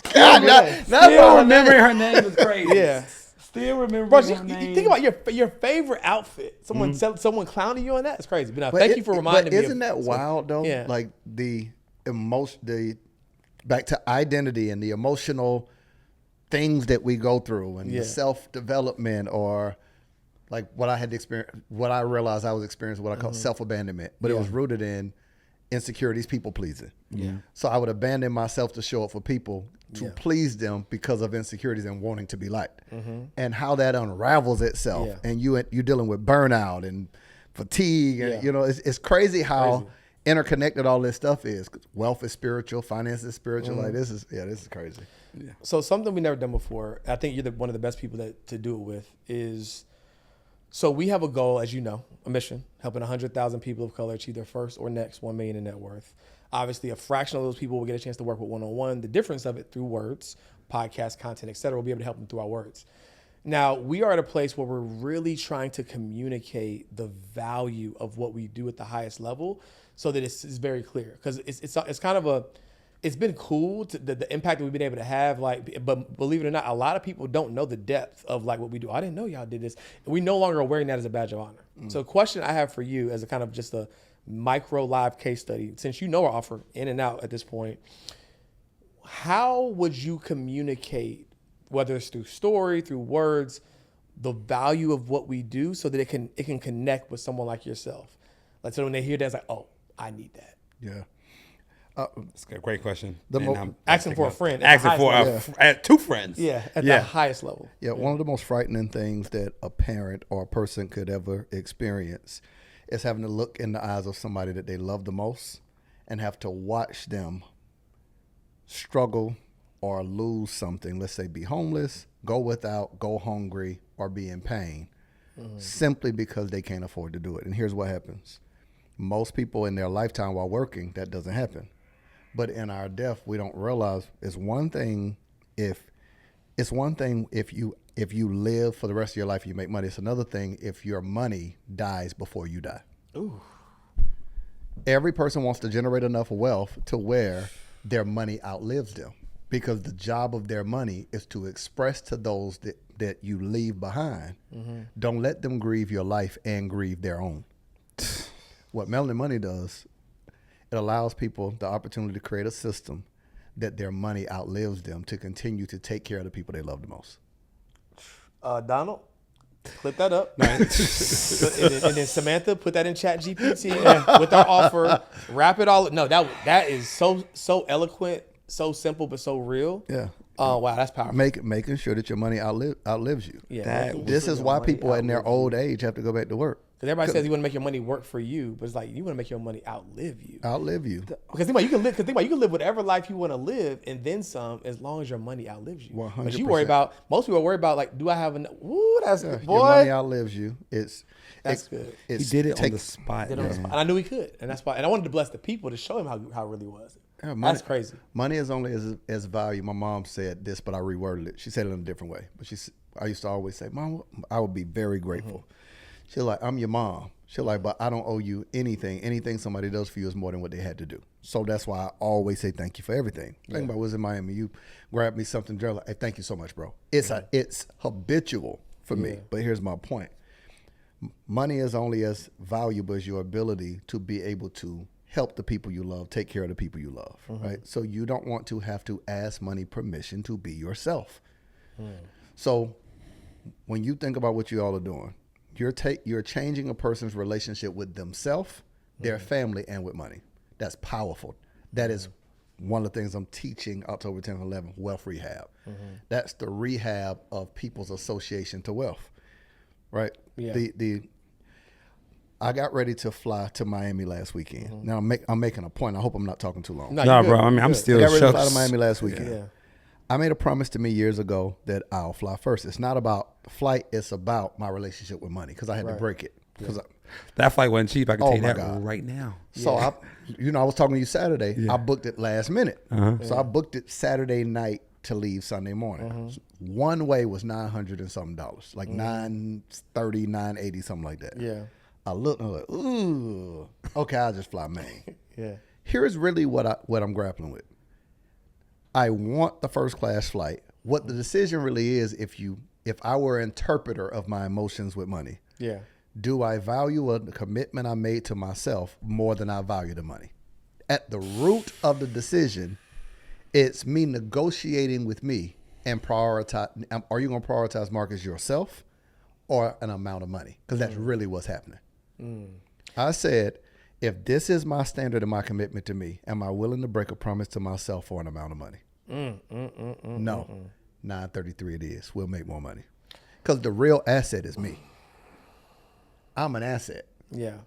Still remembering her name is crazy. Yeah. Still remembering Bro, her name. you think about your favorite outfit. Someone clowning you on that. It's crazy. But, thank you for reminding me. Isn't that wild though? Yeah. Like the emotion, back to identity and the emotional things that we go through, and the self-development, or like what I had to experience, what I realized I was experiencing, what I call self-abandonment, but it was rooted in insecurities, people pleasing. Yeah. So I would abandon myself to show up for people, to please them because of insecurities and wanting to be liked, and how that unravels itself. Yeah. And you're dealing with burnout and fatigue, and it's crazy how interconnected all this stuff is. 'Cause wealth is spiritual, finance is spiritual. Like this is crazy. Yeah. So something we never done before, I think you're one of the best people to do it with, is, so we have a goal, as you know, a mission, helping 100,000 people of color achieve their first or next 1 million in net worth. Obviously, a fraction of those people will get a chance to work with one-on-one. The difference of it through words, podcast, content, et cetera, we'll be able to help them through our words. Now, we are at a place where we're really trying to communicate the value of what we do at the highest level, so that it's very clear. Because it's kind of it's been cool the impact that we've been able to have, but believe it or not, a lot of people don't know the depth of like what we do. I didn't know y'all did this. And we no longer are wearing that as a badge of honor. So a question I have for you, as a kind of just a micro live case study, since you know our offer in and out at this point, how would you communicate, whether it's through story, through words, the value of what we do, so that it can connect with someone like yourself? Like, so when they hear that, it's like, oh, I need that. Yeah. That's a great question. The And mo- I'm Asking for a friend. Asking for At two friends. the highest level. Yeah, one of the most frightening things that a parent or a person could ever experience is having to look in the eyes of somebody that they love the most and have to watch them struggle or lose something. Let's say be homeless, go without, go hungry, or be in pain simply because they can't afford to do it. And here's what happens. Most people in their lifetime while working, that doesn't happen. But in our death, we don't realize it's one thing if you live for the rest of your life, you make money. It's another thing if your money dies before you die. Ooh. Every person wants to generate enough wealth to where their money outlives them, because the job of their money is to express to those that you leave behind. Don't let them grieve your life and grieve their own. What Melanin Money does, it allows people the opportunity to create a system that their money outlives them to continue to take care of the people they love the most. Donald, clip that up. and then Samantha, put that in Chat GPT with our offer. Wrap it all. No, that is so eloquent, so simple, but so real. Yeah. Wow, that's powerful. Making sure that your money outlives you. Yeah. This is why people in their old age have to go back to work. Because everybody says you want to make your money work for you, but it's like you want to make your money outlive you. Outlive you. Because think about you can live whatever life you want to live, and then some, as long as your money outlives you. 100%. But you worry about, most people worry about, like, do I have enough? Ooh, that's good, boy. Your money outlives you. That's good. He did it on the spot. And I knew he could, and that's why. And I wanted to bless the people to show him how it really was. Yeah, That's crazy. Money is only as value. My mom said this, but I reworded it. She said it in a different way. But I used to always say, Mom, I would be very grateful. She's like, I'm your mom. She's like, but I don't owe you anything. Anything somebody does for you is more than what they had to do. So that's why I always say thank you for everything. Think about was in Miami. You grabbed me something, Joe, like, hey, thank you so much, bro. It's habitual for me. But here's my point. Money is only as valuable as your ability to be able to help the people you love, take care of the people you love, right? So you don't want to have to ask money permission to be yourself. So when you think about what you all are doing, you're changing a person's relationship with themselves, their family, and with money. That's powerful. That is one of the things I'm teaching October 10th and 11th, wealth rehab. That's the rehab of people's association to wealth, right? Yeah. I got ready to fly to Miami last weekend. Now I'm making a point. I hope I'm not talking too long. No, No, bro. I mean, I'm still I got ready to shook. fly to Miami last weekend. Yeah. I made a promise to me years ago that I'll fly first. It's not about flight. It's about my relationship with money, because I had to break it. Because That flight wasn't cheap. I can Oh tell you my that God. right now. So I was talking to you Saturday. I booked it last minute. So I booked it Saturday night to leave Sunday morning. One way was $900 and something, like $930, $980, something like that. Yeah. I looked and I was like, ooh, okay, I'll just fly Maine. Yeah. Here's really what I'm grappling with. I want the first class flight. What the decision really is, if I were an interpreter of my emotions with money, Yeah. do I value a commitment I made to myself more than I value the money? At the root of the decision, it's me negotiating with me and prioritize. Are you going to prioritize, Marcus, yourself or an amount of money? Because that's really what's happening. I said, if this is my standard and my commitment to me, am I willing to break a promise to myself for an amount of money? No. 933 it is. We'll make more money. Because the real asset is me. I'm an asset. Yeah.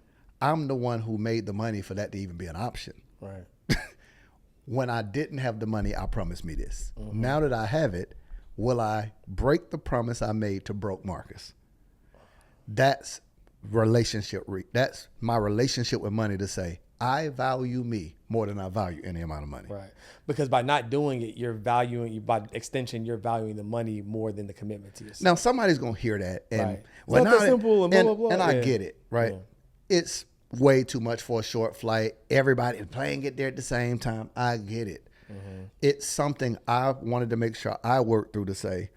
I'm the one who made the money for that to even be an option. Right. When I didn't have the money, I promised me this. Now that I have it, will I break the promise I made to broke Marcus? That's that's my relationship with money, to say, I value me more than I value any amount of money. Right. Because by not doing it, by extension, you're valuing the money more than the commitment to yourself. Now, somebody's going to hear that. And, Right. It's not that simple and blah, blah, blah. And I Yeah. get it, right? Yeah. It's way too much for a short flight. Everybody, the plane get there at the same time. I get it. It's something I wanted to make sure I worked through, to say,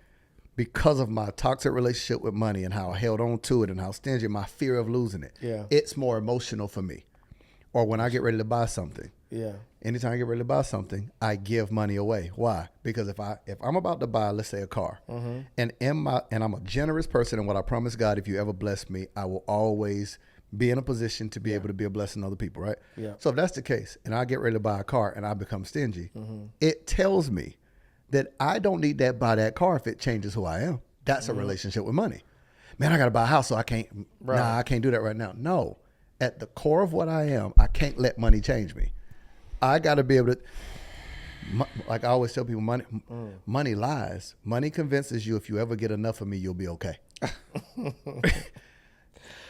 because of my toxic relationship with money and how I held on to it and how stingy, my fear of losing it, it's more emotional for me. Or when I get ready to buy something. Yeah. Anytime I get ready to buy something, I give money away. Why? Because if I'm about to buy, let's say, a car, and I'm a generous person, and what I promise God, if you ever bless me, I will always be in a position to be able to be a blessing to other people, right? Yeah. So if that's the case, and I get ready to buy a car and I become stingy, it tells me that I don't need that buy that car if it changes who I am. That's a relationship with money. Man, I got to buy a house, so I can't. Nah, I can't do that right now. No, at the core of what I am, I can't let money change me. I got to be able to. Like I always tell people, money lies. Money convinces you if you ever get enough of me, you'll be okay.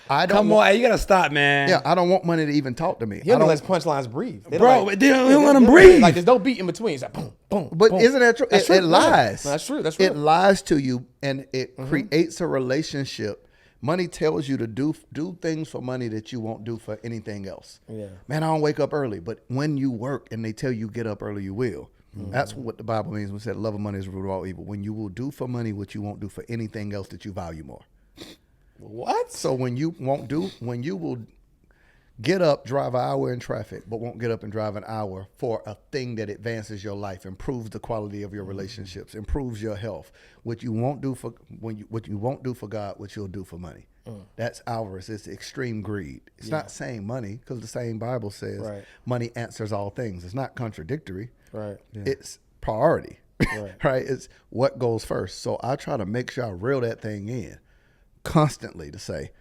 I don't Come on, you gotta stop, man. Yeah, I don't want money to even talk to me. He don't let punchlines breathe. They Bro, like, they don't let them breathe. Like, there's no beat in between. It's like, boom, boom, But boom. isn't that true? It lies. No, that's true. That's true. It lies to you, and it creates a relationship. Money tells you to do things for money that you won't do for anything else. Yeah. Man, I don't wake up early, but when you work and they tell you get up early, you will. That's what the Bible means when it said love of money is the root of all evil. When you will do for money what you won't do for anything else that you value more. What? So when you will get up, drive an hour in traffic, but won't get up and drive an hour for a thing that advances your life, improves the quality of your relationships, improves your health. What you won't do for God, what you'll do for money. That's avarice. It's extreme greed. It's not saying money, because the same Bible says money answers all things. It's not contradictory. Right. Yeah. It's priority. Right. Right. It's what goes first. So I try to make sure I reel that thing in constantly to say,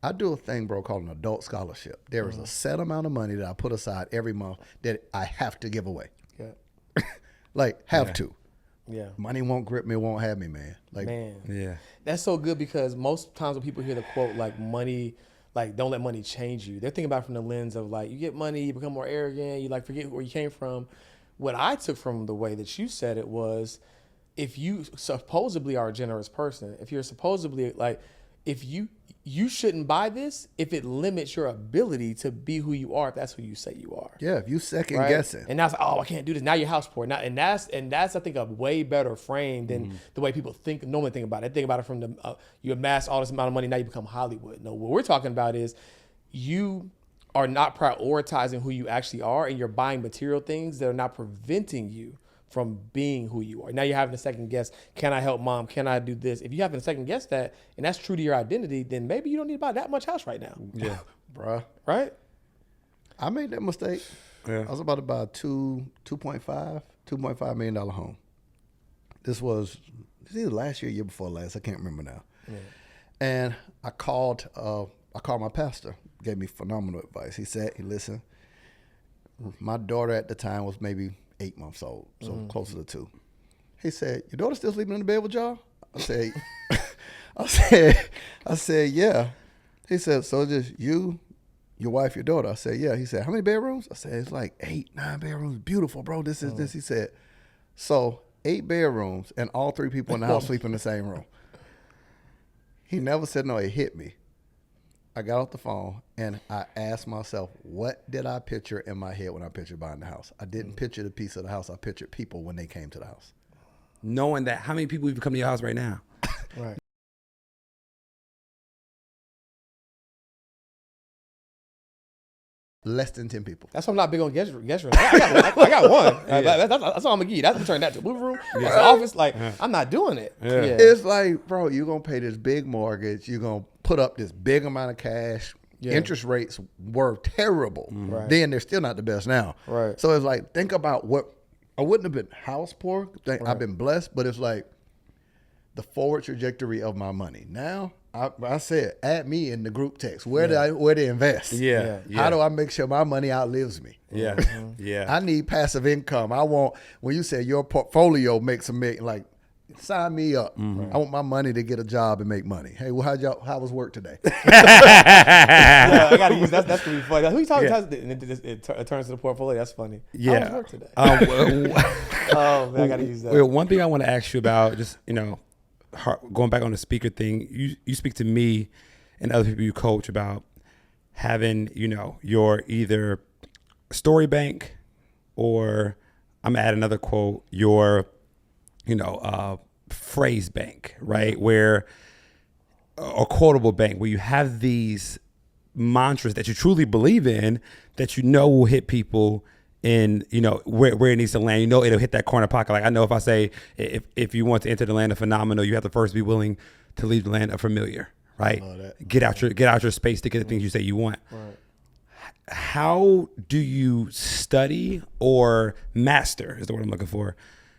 I do a thing, bro, called an adult scholarship. There is a set amount of money that I put aside every month that I have to give away. Yeah. Like, have to. Yeah. Money won't grip me, won't have me, man. Like, Man. Yeah. That's so good, because most times when people hear the quote, like, money, like, don't let money change you, they're thinking about it from the lens of, like, you get money, you become more arrogant, you, like, forget where you came from. What I took from the way that you said it was, if you supposedly are a generous person, if you're supposedly, like, if you shouldn't buy this if it limits your ability to be who you are, if that's who you say you are. yeah, if you second Right? guessing. And that's like, oh, I can't do this. Now you're house poor. Now, and that's I think a way better frame than the way people normally think about it. They think about it from the you amass all this amount of money, now you become Hollywood. No, what we're talking about is you are not prioritizing who you actually are, and you're buying material things that are not preventing you from being who you are. Now you're having a second guess. Can I help mom? Can I do this? If you haven't a second guess that, and that's true to your identity, then maybe you don't need to buy that much house right now. Yeah. Bruh. Right? I made that mistake. Yeah. I was about to buy a $2.5 million home. This was either last year before last. I can't remember now. Yeah. And I called my pastor, gave me phenomenal advice. He said, listen, my daughter at the time was maybe 8 months old, so closer to 2. He said, your daughter still sleeping in the bed with y'all? I said, yeah. He said, so just you, your wife, your daughter? I said, yeah. He said, how many bedrooms? I said, it's like 8, 9 bedrooms. Beautiful, bro. This is this. He said, so 8 bedrooms and all 3 people in the house sleep in the same room. He never said no. It hit me. I got off the phone and I asked myself, what did I picture in my head when I pictured buying the house? I didn't picture the piece of the house. I pictured people when they came to the house. Knowing that, how many people even come to your house right now? Right. Less than 10 people. That's why I'm not big on guest room. I got one. That's all I'm gonna give you. That's turn that to a movie room, an office. Like, I'm not doing it. Yeah. It's like, bro, you're going to pay this big mortgage. You're going to put up this big amount of cash. Yeah. Interest rates were terrible. Right. Then they're still not the best now. Right. So it's like, think about what, I wouldn't have been house poor. I've been blessed, but it's like the forward trajectory of my money. Now, I said, add me in the group text. Where to invest? Yeah. How do I make sure my money outlives me? Yeah. Yeah. I need passive income. I want, when you say your portfolio makes a million, like, sign me up. I want my money to get a job and make money. Hey, well, how was work today? Yeah, I gotta use that. That's gonna be funny. Who you talking to? It turns to the portfolio. That's funny. Yeah. How was work today? Oh man, I gotta use that. Well, one thing I want to ask you about, just going back on the speaker thing, you speak to me and other people you coach about having, your either story bank or, I'm gonna add another quote, your, phrase bank, right? Where a quotable bank, where you have these mantras that you truly believe in, that will hit people in, where it needs to land. It'll hit that corner pocket. Like, I know if I say, if you want to enter the land of phenomenal, you have to first be willing to leave the land of familiar, right? I love that. Get out your space to get the things you say you want. Right. How do you study or master, is the word I'm looking for,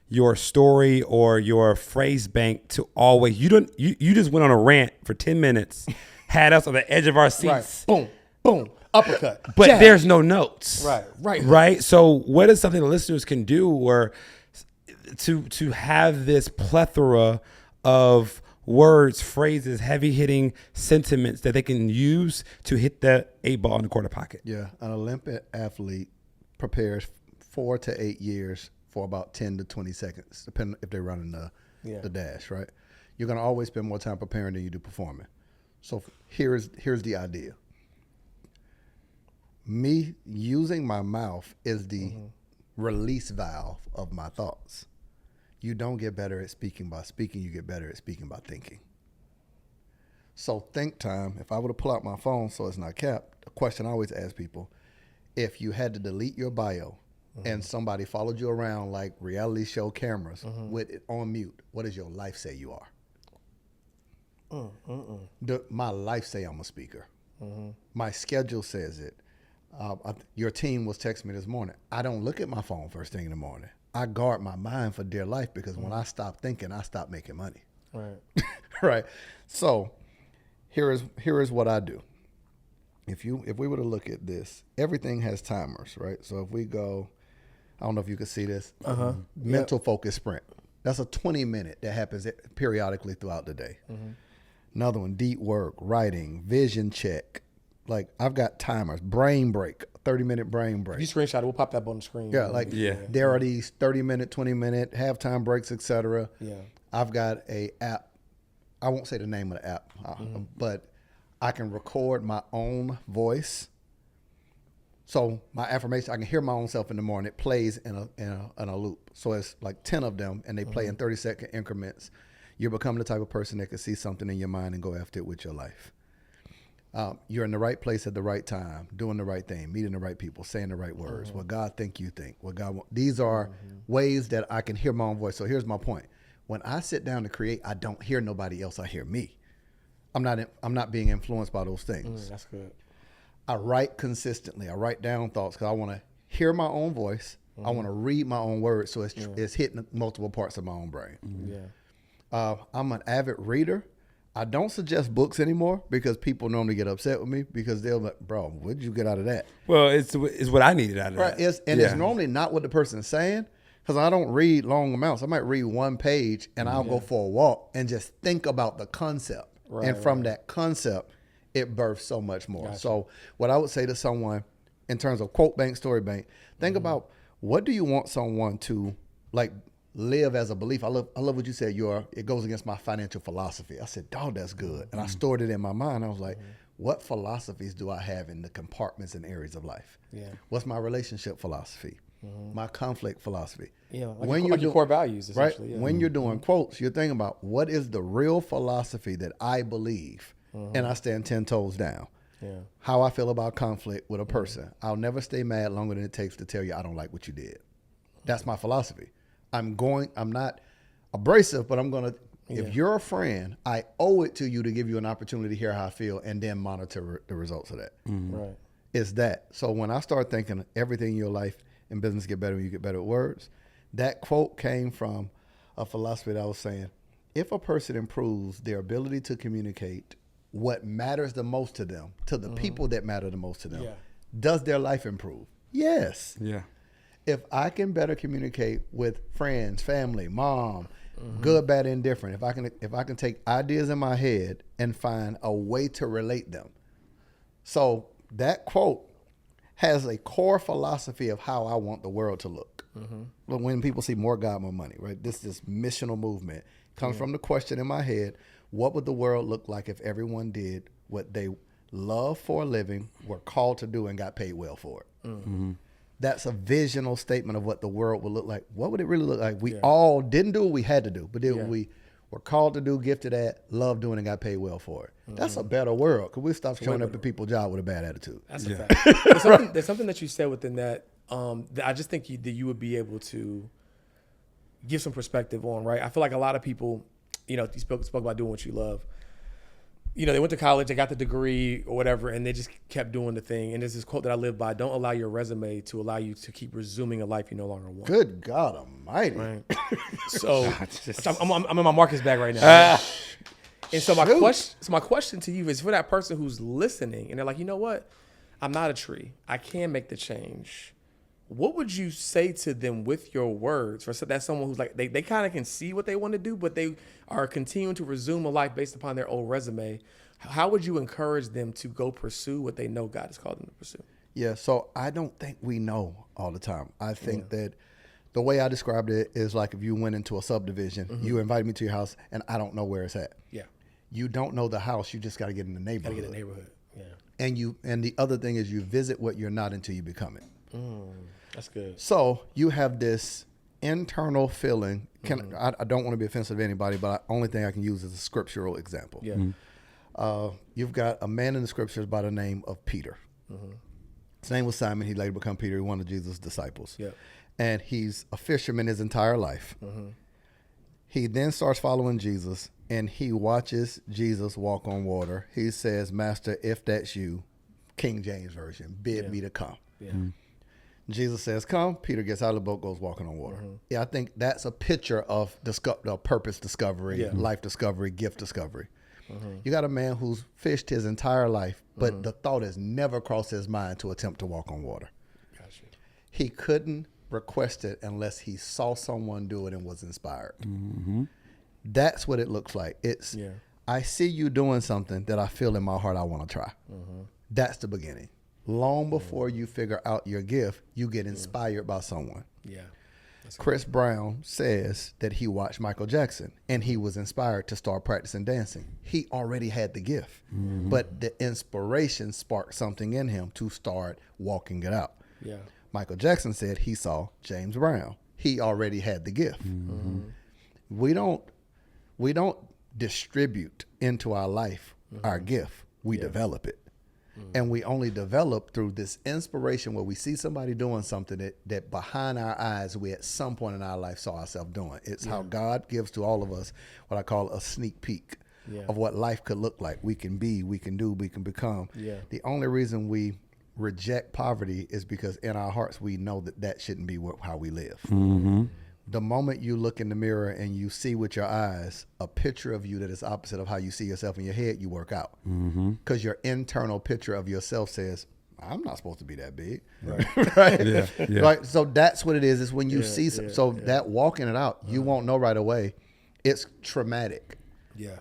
your story or your phrase bank to always, you just went on a rant for 10 minutes, had us on the edge of our seats. Right. Boom, boom, uppercut. But jab. there's no notes. Right. Right. So what is something the listeners can do or to have this plethora of words, phrases, heavy hitting sentiments that they can use to hit the 8 ball in the quarter pocket? Yeah. An Olympic athlete prepares 4 to 8 years for about 10 to 20 seconds, depending if they're running the dash, right? You're going to always spend more time preparing than you do performing. So here's the idea. Me using my mouth is the release valve of my thoughts. You don't get better at speaking by speaking. You get better at speaking by thinking. So think time, if I were to pull out my phone so it's not capped, a question I always ask people, if you had to delete your bio and somebody followed you around like reality show cameras with it on mute, what does your life say you are? My life say I'm a speaker. My schedule says it. Your team was texting me this morning. I don't look at my phone first thing in the morning. I guard my mind for dear life because when I stop thinking, I stop making money. Right. Right. So here is what I do. If we were to look at this, everything has timers, right? So if we go, I don't know if you can see this, mental focus sprint. That's a 20-minute that happens periodically throughout the day. Another one, deep work, writing, vision check. Like I've got timers, brain break, 30-minute brain break. If you screenshot it, we'll pop that up on the screen. Yeah, there are these 30-minute, 20-minute, halftime breaks, etc. Yeah. I've got a app. I won't say the name of the app, but I can record my own voice. So my affirmation, I can hear my own self in the morning. It plays in a loop. So it's like 10 of them, and they play in 30-second increments. You're becoming the type of person that can see something in your mind and go after it with your life. You're in the right place at the right time, doing the right thing, meeting the right people, saying the right words. What God think you think. What God want. These are ways that I can hear my own voice. So here's my point. When I sit down to create, I don't hear nobody else. I hear me. I'm not being influenced by those things. That's good. I write consistently. I write down thoughts because I want to hear my own voice. I want to read my own words, so it's hitting multiple parts of my own brain. I'm an avid reader. I don't suggest books anymore because people normally get upset with me because they're like, bro, what did you get out of that? Well, it's what I needed out of that. It's normally not what the person's saying because I don't read long amounts. I might read one page and I'll go for a walk and just think about the concept. And from that concept, it births so much more. Gotcha. So what I would say to someone in terms of quote bank, story bank, think about what do you want someone to like live as a belief. I love what you said. It goes against my financial philosophy. I said, dog, that's good. And I stored it in my mind. I was like, what philosophies do I have in the compartments and areas of life? Yeah. What's my relationship philosophy? My conflict philosophy? Yeah, like your core values, essentially. Right? Yeah. When you're doing quotes, you're thinking about what is the real philosophy that I believe, and I stand 10 toes down. Yeah. How I feel about conflict with a person. I'll never stay mad longer than it takes to tell you I don't like what you did. That's my philosophy. I'm not abrasive, but I'm going to, if you're a friend, I owe it to you to give you an opportunity to hear how I feel and then monitor the results of that. Right. It's that. So when I start thinking everything in your life and business get better when you get better at words, that quote came from a philosophy that I was saying, if a person improves their ability to communicate what matters the most to them, to the people that matter the most to them, does their life improve? Yes. Yeah. If I can better communicate with friends, family, mom, good, bad, indifferent, if I can take ideas in my head and find a way to relate them. So that quote has a core philosophy of how I want the world to look. When people see more God, more money, right? This missional movement comes from the question in my head, what would the world look like if everyone did what they love for a living, were called to do, and got paid well for it? That's a visional statement of what the world would look like. What would it really look like? We all didn't do what we had to do, but then we were called to do, gifted at, loved doing, and got paid well for it. That's a better world because we stop showing up at people's job with a bad attitude. That's a fact. There's something that you said within that that I just think that you would be able to give some perspective on, right? I feel like a lot of people, you spoke about doing what you love. they went to college, they got the degree or whatever, and they just kept doing the thing. And there's this quote that I live by: "Don't allow your resume to allow you to keep resuming a life you no longer want." Good God Almighty! Right. So I'm in my Marcus bag right now. And so my question to you is for that person who's listening, and they're like, you know what? I'm not a tree. I can make the change. What would you say to them with your words? For that's someone who's like, they kind of can see what they want to do, but they are continuing to resume a life based upon their old resume. How would you encourage them to go pursue what they know God has called them to pursue? Yeah, so I don't think we know all the time. I think that the way I described it is like if you went into a subdivision, you invited me to your house, and I don't know where it's at. Yeah. You don't know the house. You just got to get in the neighborhood. Got to get in the neighborhood. Yeah. And the other thing is you visit what you're not until you become it. That's good. So you have this internal feeling. I don't want to be offensive to anybody, but the only thing I can use is a scriptural example. Yeah. You've got a man in the scriptures by the name of Peter. His name was Simon. He later became Peter. He was one of Jesus' disciples. Yeah. And he's a fisherman his entire life. He then starts following Jesus, and he watches Jesus walk on water. He says, "Master, if that's you," King James Version, "bid me to come." Yeah. Jesus says, "Come." Peter gets out of the boat, goes walking on water. Yeah, I think that's a picture of purpose discovery, life discovery, gift discovery. You got a man who's fished his entire life, but the thought has never crossed his mind to attempt to walk on water. Gotcha. He couldn't request it unless he saw someone do it and was inspired. That's what it looks like. It's, I see you doing something that I feel in my heart I want to try. That's the beginning. Long before you figure out your gift, you get inspired by someone. Yeah. Chris Brown says that he watched Michael Jackson and he was inspired to start practicing dancing. He already had the gift, but the inspiration sparked something in him to start walking it out. Yeah. Michael Jackson said he saw James Brown. He already had the gift. We don't distribute into our life our gift. We develop it. And we only develop through this inspiration where we see somebody doing something that behind our eyes, we at some point in our life saw ourselves doing. It's how God gives to all of us what I call a sneak peek of what life could look like. We can be, we can do, we can become. The only reason we reject poverty is because in our hearts, we know that shouldn't be how we live. The moment you look in the mirror and you see with your eyes a picture of you that is opposite of how you see yourself in your head, you work out. Because your internal picture of yourself says, I'm not supposed to be that big. Right? Right. So that's what it is. It's when you see, that walking it out, you won't know right away. It's traumatic.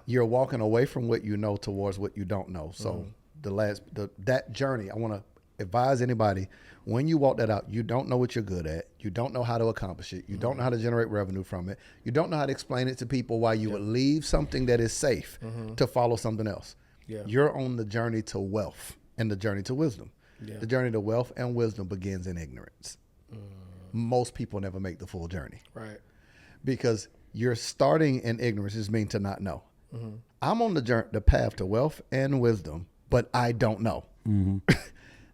You're walking away from what you know towards what you don't know. So that journey, I want to advise anybody, when you walk that out, you don't know what you're good at. You don't know how to accomplish it. You don't know how to generate revenue from it. You don't know how to explain it to people why you would leave something that is safe to follow something else. You're on the journey to wealth and the journey to wisdom. The journey to wealth and wisdom begins in ignorance. Most people never make the full journey. Right. Because you're starting in ignorance just means to not know. I'm on the path to wealth and wisdom, but I don't know.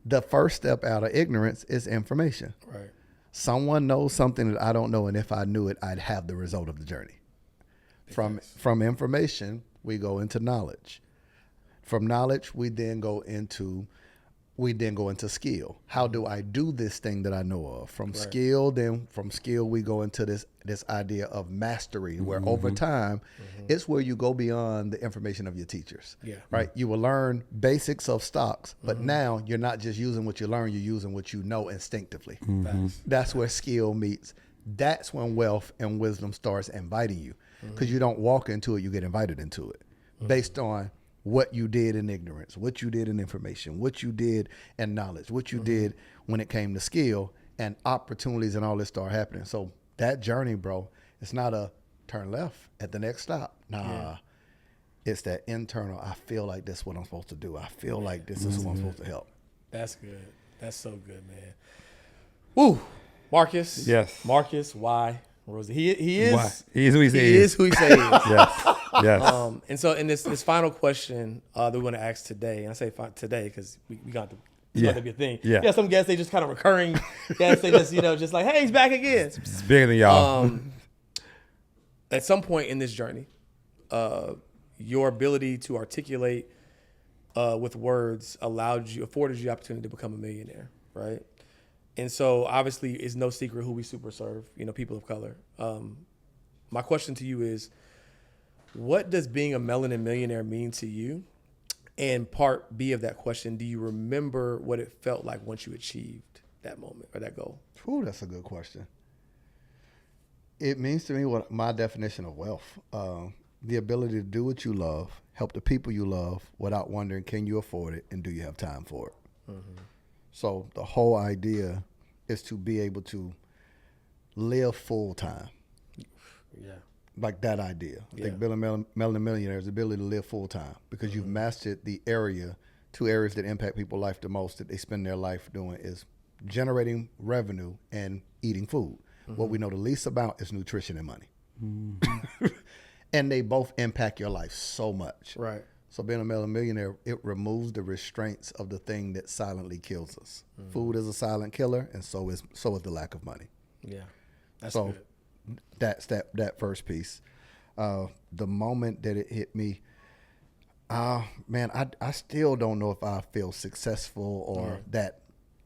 The first step out of ignorance is information. Right. Someone knows something that I don't know, and if I knew it, I'd have the result of the journey. From information, we go into knowledge. From knowledge, we then go into skill. How do I do this thing that I know of? From skill, we go into this idea of mastery, where over time, it's where you go beyond the information of your teachers. Right? You will learn basics of stocks, but now you're not just using what you learn, you're using what you know instinctively. That's where skill meets. That's when wealth and wisdom starts inviting you, because you don't walk into it, you get invited into it based on what you did in ignorance, what you did in information, what you did in knowledge, what you did when it came to skill, and opportunities and all this start happening. So that journey, bro, it's not a turn left at the next stop. It's that internal, I feel like this is what I'm supposed to do. I feel like this is who I'm supposed to help. That's good. That's so good, man. Woo. Marcus. Yes. Marcus Y. Rosier. He is. Why? He is who he says. He is who he says. Yes. Yes. And so in this final question that we want to ask today, and I say today because we got to. It's got to be a thing. Yeah, some guests, they just kind of recurring guests. They just, just like, hey, he's back again. It's bigger than y'all. At some point in this journey, your ability to articulate with words afforded you the opportunity to become a millionaire, right? And so obviously it's no secret who we super serve, people of color. My question to you is, what does being a melanin millionaire mean to you? And part B of that question, do you remember what it felt like once you achieved that moment or that goal? Ooh, that's a good question. It means to me what my definition of wealth, the ability to do what you love, help the people you love without wondering, can you afford it and do you have time for it? Mm-hmm. So the whole idea is to be able to live full time. Yeah. Like that idea. Yeah. I think Melanin Millionaire is the ability to live full time because you've mastered the two areas that impact people's life the most that they spend their life doing is generating revenue and eating food. What we know the least about is nutrition and money. And they both impact your life so much. Right. So being a melanin millionaire, it removes the restraints of the thing that silently kills us. Food is a silent killer, and so is the lack of money. Yeah. That's so good. That's that first piece. The moment that it hit me, man, I still don't know if I feel successful or that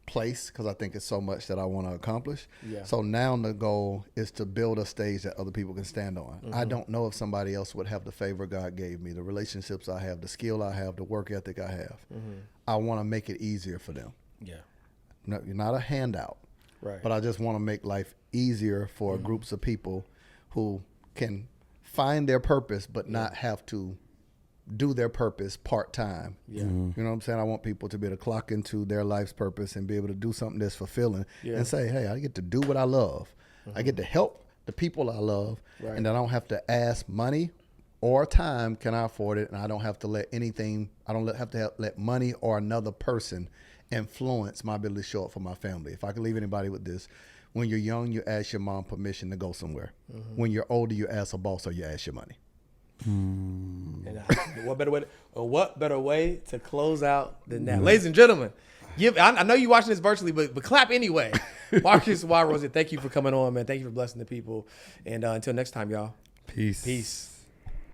place because I think it's so much that I want to accomplish. Yeah. So now the goal is to build a stage that other people can stand on. I don't know if somebody else would have the favor God gave me, the relationships I have, the skill I have, the work ethic I have. I want to make it easier for them. Yeah. No, you're not a handout. Right. But I just want to make life easier for groups of people who can find their purpose but not have to do their purpose part-time. Yeah. You know what I'm saying? I want people to be able to clock into their life's purpose and be able to do something that's fulfilling and say, hey, I get to do what I love. I get to help the people I love, and I don't have to ask money or time, can I afford it? And I don't have to let let money or another person influence my ability to show up for my family. If I could leave anybody with this, when you're young, you ask your mom permission to go somewhere. When you're older, you ask a boss or you ask your money. And what better way to close out than that? Ladies and gentlemen, I know you're watching this virtually, but clap anyway. Marcus Y. Rosier, thank you for coming on, man. Thank you for blessing the people. And until next time, y'all. Peace. Peace.